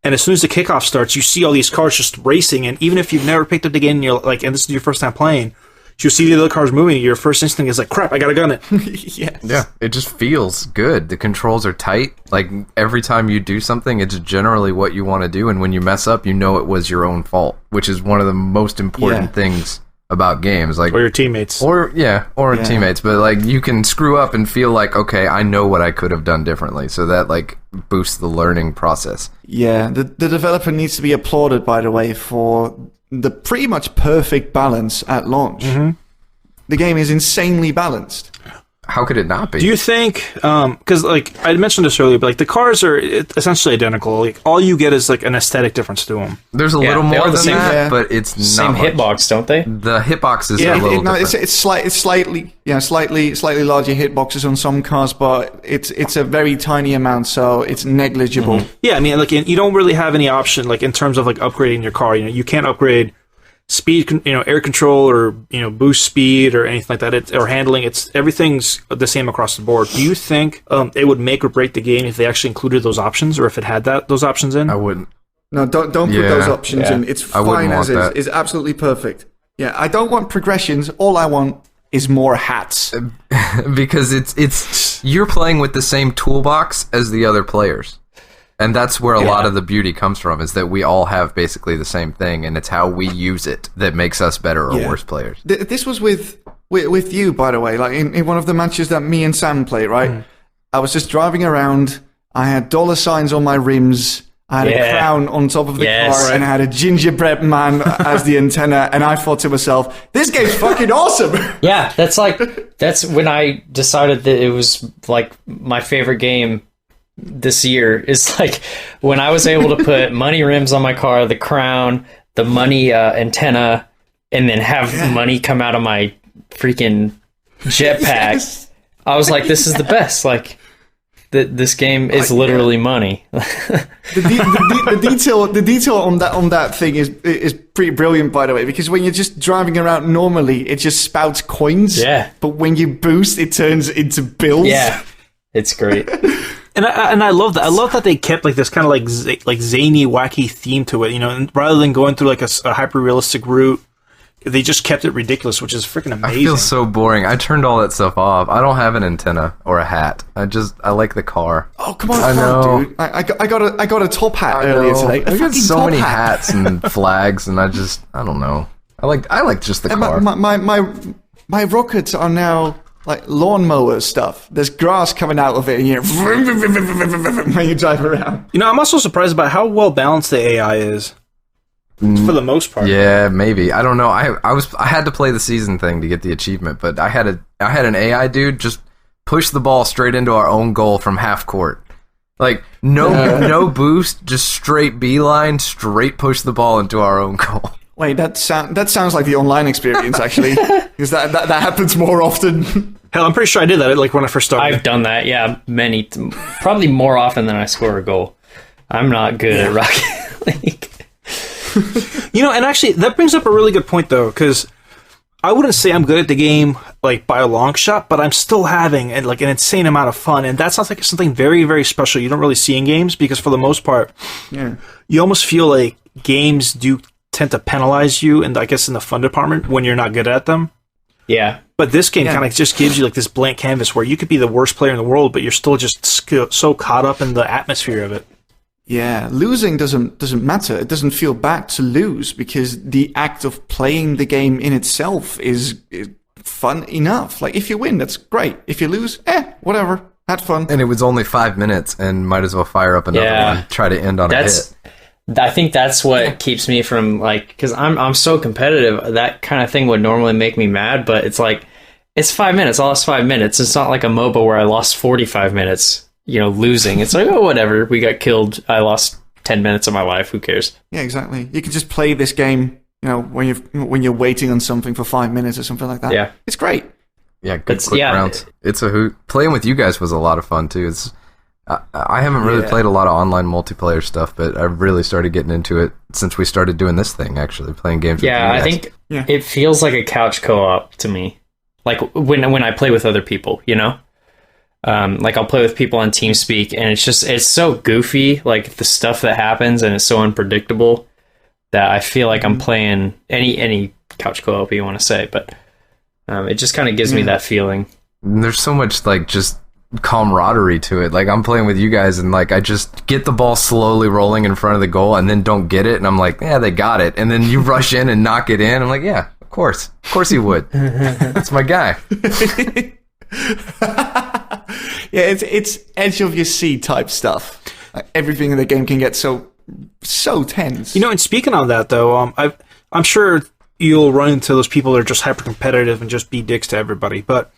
And as soon as the kickoff starts, you see all these cars just racing, and even if you've never picked up the game, and this is your first time playing, you see the other cars moving, your first instinct is like, crap, I gotta gun it. Yes. Yeah, it just feels good. The controls are tight. Like, every time you do something, it's generally what you want to do, and when you mess up, it was your own fault, which is one of the most important things about games, like, or your teammates, teammates, but like you can screw up and feel like, okay, I know what I could have done differently, so that like boosts the learning process. Yeah, the developer needs to be applauded, by the way, for the pretty much perfect balance at launch. Mm-hmm. The game is insanely balanced. How could it not be? Do you think, because like I mentioned this earlier, but like the cars are essentially identical. Like all you get is like an aesthetic difference to them. There's a little more than that, but it's same not hitbox, don't they? The hitbox is a little different. It's slightly larger hitboxes on some cars, but it's a very tiny amount, so it's negligible. Mm-hmm. Yeah, I mean, like you don't really have any option like in terms of like upgrading your car. You can't upgrade speed, air control or boost speed or anything like that, or handling. Everything's the same across the board. Do you think it would make or break the game if they actually included those options, or if it had those options in? I wouldn't. No, don't put those options in. It's fine as is. It's absolutely perfect. Yeah, I don't want progressions. All I want is more hats. Because it's you're playing with the same toolbox as the other players. And that's where a lot of the beauty comes from, is that we all have basically the same thing, and it's how we use it that makes us better or worse players. This was with you, by the way, like in one of the matches that me and Sam played, right? Mm. I was just driving around, I had $ on my rims, I had a crown on top of the car, and I had a gingerbread man as the antenna, and I thought to myself, this game's fucking awesome! Yeah, that's when I decided that it was like my favorite game this year, is like when I was able to put money rims on my car, the crown, the money antenna, and then have money come out of my freaking jetpack. Yes. I was like, this is the best. Like, this game is literally money. the detail on that thing is pretty brilliant, by the way, because when you're just driving around normally, it just spouts coins. Yeah. But when you boost, it turns into bills. Yeah. It's great. And I love that. I love that they kept like this kind of like zany, wacky theme to it. And rather than going through like a hyper realistic route, they just kept it ridiculous, which is freaking amazing. I feel so boring. I turned all that stuff off. I don't have an antenna or a hat. I like the car. Oh, come on, I know. dude. I got a top hat earlier today. I got so many hats and flags, and I don't know. I like just the car. My rockets are now like lawnmower stuff. There's grass coming out of it, and when you drive around. You know, I'm also surprised about how well balanced the AI is. For the most part. Yeah, maybe. I don't know. I had to play the season thing to get the achievement, but I had an AI dude just push the ball straight into our own goal from half court. Like no boost, just straight beeline, straight push the ball into our own goal. Wait, that sounds like the online experience actually, because that happens more often. Hell, I'm pretty sure I did that like when I first started. I've done that, yeah, probably more often than I score a goal. I'm not good at Rocket League. You know, and actually, that brings up a really good point, though, because I wouldn't say I'm good at the game, like, by a long shot, but I'm still having, like, an insane amount of fun, and that sounds like something very, very special you don't really see in games, because for the most part, you almost feel like games do tend to penalize you, and I guess in the fun department, when you're not good at them. Yeah. But this game kind of just gives you, like, this blank canvas where you could be the worst player in the world, but you're still just so caught up in the atmosphere of it. Yeah, losing doesn't matter. It doesn't feel bad to lose because the act of playing the game in itself is fun enough. Like, if you win, that's great. If you lose, whatever. Had fun. And it was only 5 minutes, and might as well fire up another one. Try to end on a hit. I think that's what keeps me from, like, because I'm so competitive. That kind of thing would normally make me mad, but it's like, it's 5 minutes. I lost 5 minutes. It's not like a MOBA where I lost 45 minute. Losing. It's like, oh, whatever. We got killed. I lost 10 minutes of my life. Who cares? Yeah, exactly. You can just play this game, when you're waiting on something for 5 minutes or something like that. Yeah. It's great. Yeah, quick rounds. It's a hoot. Playing with you guys was a lot of fun, too. I haven't really played a lot of online multiplayer stuff, but I've really started getting into it since we started doing this thing, actually, playing games with you guys. I think it feels like a couch co-op to me. Like, when I play with other people, like I'll play with people on TeamSpeak, and it's so goofy, like the stuff that happens, and it's so unpredictable that I feel like I'm playing any couch co-op you want to say, but it just kind of gives me that feeling. And there's so much like just camaraderie to it. Like I'm playing with you guys, and like I just get the ball slowly rolling in front of the goal, and then don't get it, and I'm like, yeah, they got it, and then you rush in and knock it in. I'm like, yeah, of course he would. That's my guy. Yeah, it's edge of your seat type stuff. Like, everything in the game can get so tense. And speaking on that, though, I'm sure you'll run into those people that are just hyper competitive and just be dicks to everybody. But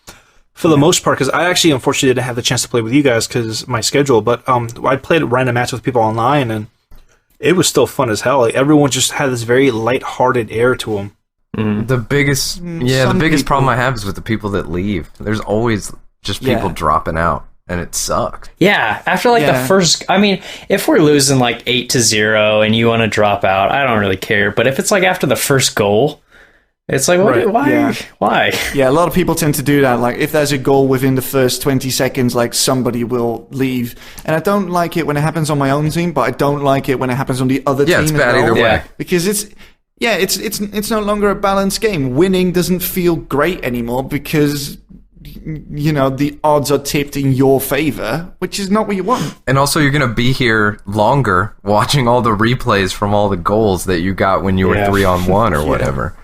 for the most part, because I actually unfortunately didn't have the chance to play with you guys because my schedule, but I played random matches with people online, and it was still fun as hell. Like, everyone just had this very lighthearted air to them. The biggest problem I have is with the people that leave. There's always just people dropping out, and it sucks. Yeah, after the first, I mean, if we're losing like 8-0 and you want to drop out, I don't really care. But if it's like after the first goal, it's like, why? Yeah, a lot of people tend to do that. Like, if there's a goal within the first 20 seconds, like, somebody will leave. And I don't like it when it happens on my own team, but I don't like it when it happens on the other team. Yeah, it's bad either way. Because it's no longer a balanced game. Winning doesn't feel great anymore because the odds are tipped in your favor, which is not what you want. And also, you're going to be here longer watching all the replays from all the goals that you got when you were 3-on-1 or whatever.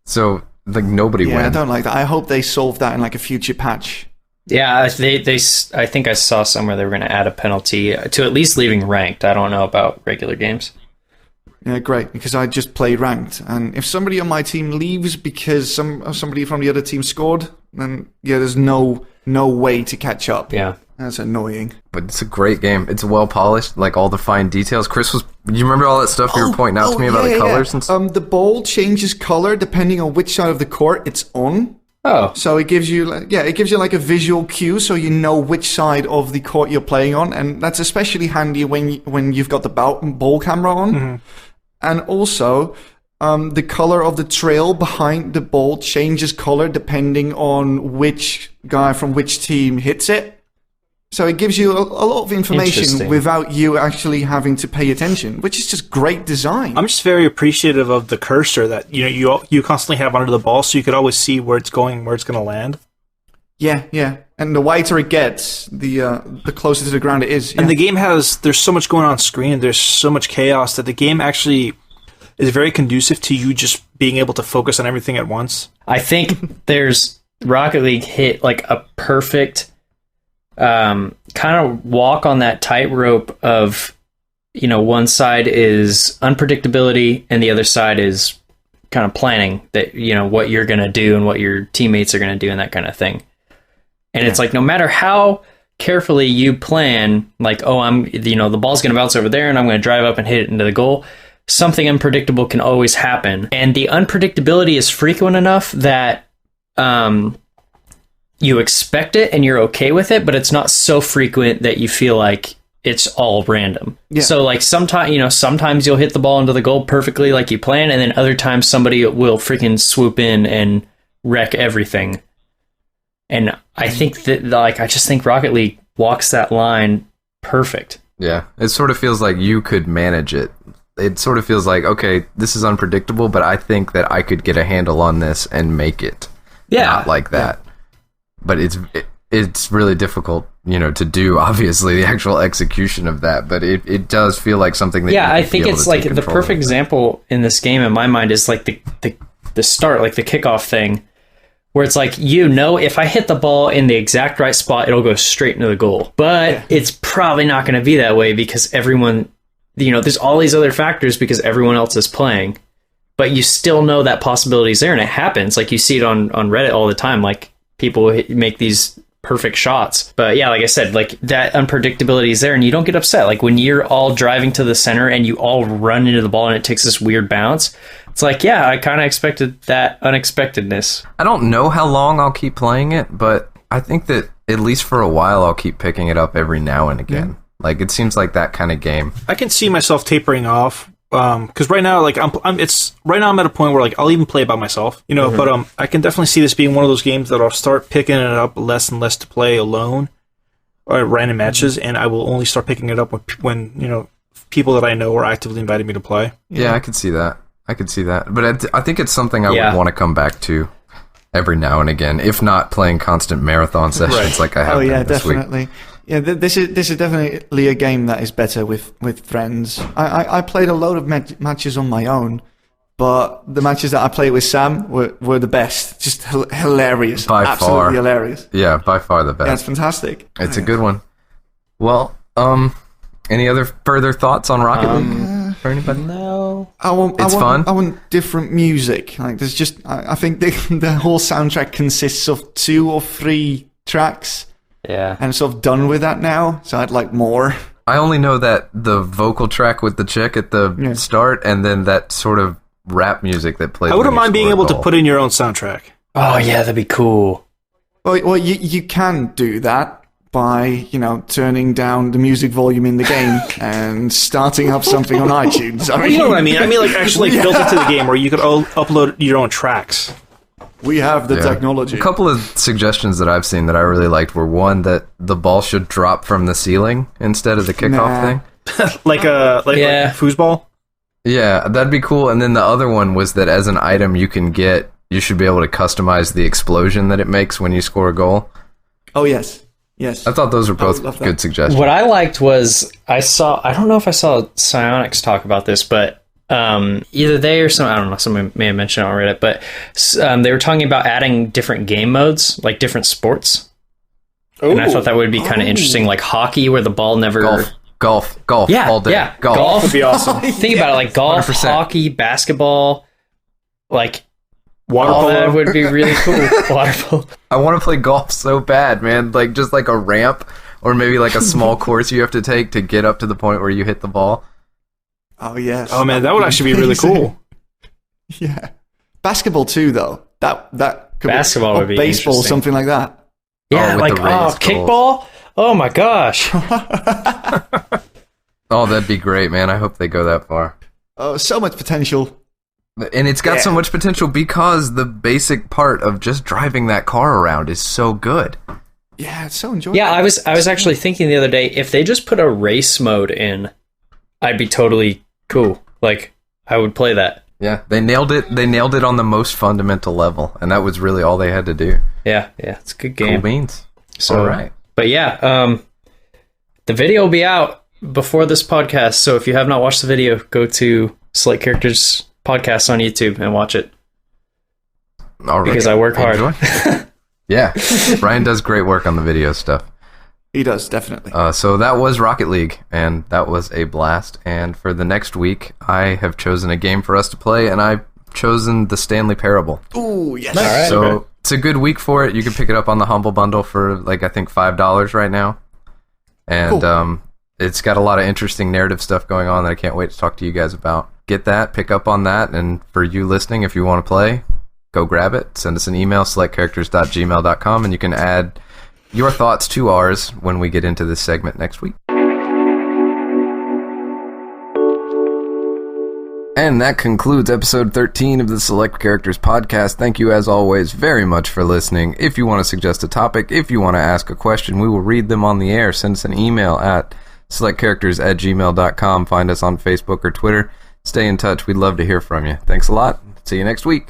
So, like, nobody wins. I don't like that. I hope they solve that in, like, a future patch. Yeah, I think I saw somewhere they were going to add a penalty to at least leaving ranked. I don't know about regular games. Yeah, great, because I just play ranked. And if somebody on my team leaves because somebody from the other team scored, then, there's no way to catch up. Yeah. That's annoying. But it's a great game. It's well polished, like all the fine details. Chris you remember all that stuff you were pointing out to me about the colors and stuff? The ball changes color depending on which side of the court it's on. Oh. So it gives you like a visual cue so you know which side of the court you're playing on, and that's especially handy when you've got the ball camera on. Mm-hmm. And also, the color of the trail behind the ball changes color depending on which guy from which team hits it. So it gives you a lot of information Interesting. without you actually having to pay attention, which is just great design. I'm just very appreciative of the cursor that you constantly have under the ball, so you could always see where it's going, where it's going to land. Yeah. And the wider it gets, the closer to the ground it is. Yeah. And the game there's so much going on screen, there's so much chaos that the game actually is very conducive to you just being able to focus on everything at once. I think there's Rocket League hit like a perfect kind of walk on that tightrope of, one side is unpredictability and the other side is kind of planning that, what you're going to do and what your teammates are going to do and that kind of thing. And it's like, no matter how carefully you plan, like, the ball's going to bounce over there and I'm going to drive up and hit it into the goal, something unpredictable can always happen. And the unpredictability is frequent enough that you expect it and you're okay with it, but it's not so frequent that you feel like it's all random. Yeah. So like sometimes you'll hit the ball into the goal perfectly like you plan, and then other times somebody will freaking swoop in and wreck everything. And I think that I just think Rocket League walks that line perfect. Yeah, it sort of feels like you could manage it. It sort of feels like, okay, this is unpredictable, but I think that I could get a handle on this and make it. Yeah. Not like that. Yeah. But it's really difficult, to do, obviously, the actual execution of that. But it does feel like something that I think it's like the perfect example in this game in my mind is like the start, like the kickoff thing, where it's like, if I hit the ball in the exact right spot, it'll go straight into the goal. But it's probably not going to be that way because everyone, there's all these other factors because everyone else is playing. But you still know that possibility is there, and it happens. Like, you see it on Reddit all the time. Like, people make these perfect shots. But yeah, like I said, like, that unpredictability is there, and you don't get upset. Like, when you're all driving to the center and you all run into the ball and it takes this weird bounce, it's like, yeah, I kind of expected that unexpectedness. I don't know how long I'll keep playing it, but I think that at least for a while I'll keep picking it up every now and again. Yeah. Like, it seems like that kind of game. I can see myself tapering off. Because right now, like I'm at a point where like I'll even play by myself, But I can definitely see this being one of those games that I'll start picking it up less and less to play alone or at random matches, and I will only start picking it up when people that I know are actively inviting me to play. Yeah, I could see that. But I think it's something I would want to come back to every now and again, if not playing constant marathon sessions like I have been this definitely. week. Yeah, this is definitely a game that is better with friends. I played a load of matches on my own, but the matches that I played with Sam were the best. Just hilarious. By Absolutely far. hilarious. Yeah, by far the best. Yeah, it's fantastic. It's a good one. Well, any other further thoughts on Rocket League for anybody? No. It's fun. I want different music. Like, there's just, I think the whole soundtrack consists of 2 or 3 tracks. Yeah. And I'm sort of done with that now, so I'd like more. I only know that the vocal track with the chick at the start, and then that sort of rap music that plays. I wouldn't mind being able to put in your own soundtrack. Oh yeah, that'd be cool. Well, you can do that by, turning down the music volume in the game and starting up something on iTunes. I mean, you know what I mean? I mean, like, actually built into the game where you could upload your own tracks. We have the technology. A couple of suggestions that I've seen that I really liked were, one, that the ball should drop from the ceiling instead of the kickoff thing. like foosball? Yeah, that'd be cool. And then the other one was that as an item you should be able to customize the explosion that it makes when you score a goal. Oh, yes. Yes. I thought those were both good suggestions. What I liked was, I don't know if I saw Psionics talk about this, but either they or someone may have mentioned it on Reddit, but they were talking about adding different game modes, like different sports. Ooh. And I thought that would be kind of interesting, like hockey, where the ball never... Golf, yeah, all day. Yeah, golf would be awesome. Think about it, like golf, 100%. Hockey, basketball, like water polo. That would be really cool. Water polo. I want to play golf so bad, man. Like, just like a ramp, or maybe like a small course you have to take to get up to the point where you hit the ball. Oh, yes. Oh, man, that would actually be really cool. Yeah. Basketball, too, though. That could basketball be, would be baseball, something like that. Yeah, kickball? Oh, my gosh. Oh, that'd be great, man. I hope they go that far. Oh, so much potential. And it's got so much potential because the basic part of just driving that car around is so good. Yeah, it's so enjoyable. Yeah, I was actually thinking the other day, if they just put a race mode in, I'd be totally cool. Like, I would play that. Yeah, they nailed it. They nailed it on the most fundamental level, and that was really all they had to do. Yeah, it's a good game. Cool beans. So, all right. But yeah, the video will be out before this podcast, so if you have not watched the video, go to Select Characters Podcast on YouTube and watch it. All right. Because I work hard. Yeah, Ryan does great work on the video stuff. He does, definitely. So that was Rocket League, and that was a blast. And for the next week, I have chosen a game for us to play, and I've chosen the Stanley Parable. Ooh, yes. All right. So it's a good week for it. You can pick it up on the Humble Bundle for, like, I think $5 right now. And Cool. It's got a lot of interesting narrative stuff going on that I can't wait to talk to you guys about. Get that, pick up on that, and for you listening, if you want to play, go grab it. Send us an email, selectcharacters.gmail.com, and you can add your thoughts to ours when we get into this segment next week. And that concludes episode 13 of the Select Characters podcast. Thank you, as always, very much for listening. If you want to suggest a topic, if you want to ask a question, we will read them on the air. Send us an email at selectcharacters@gmail.com. Find us on Facebook or Twitter. Stay in touch. We'd love to hear from you. Thanks a lot. See you next week.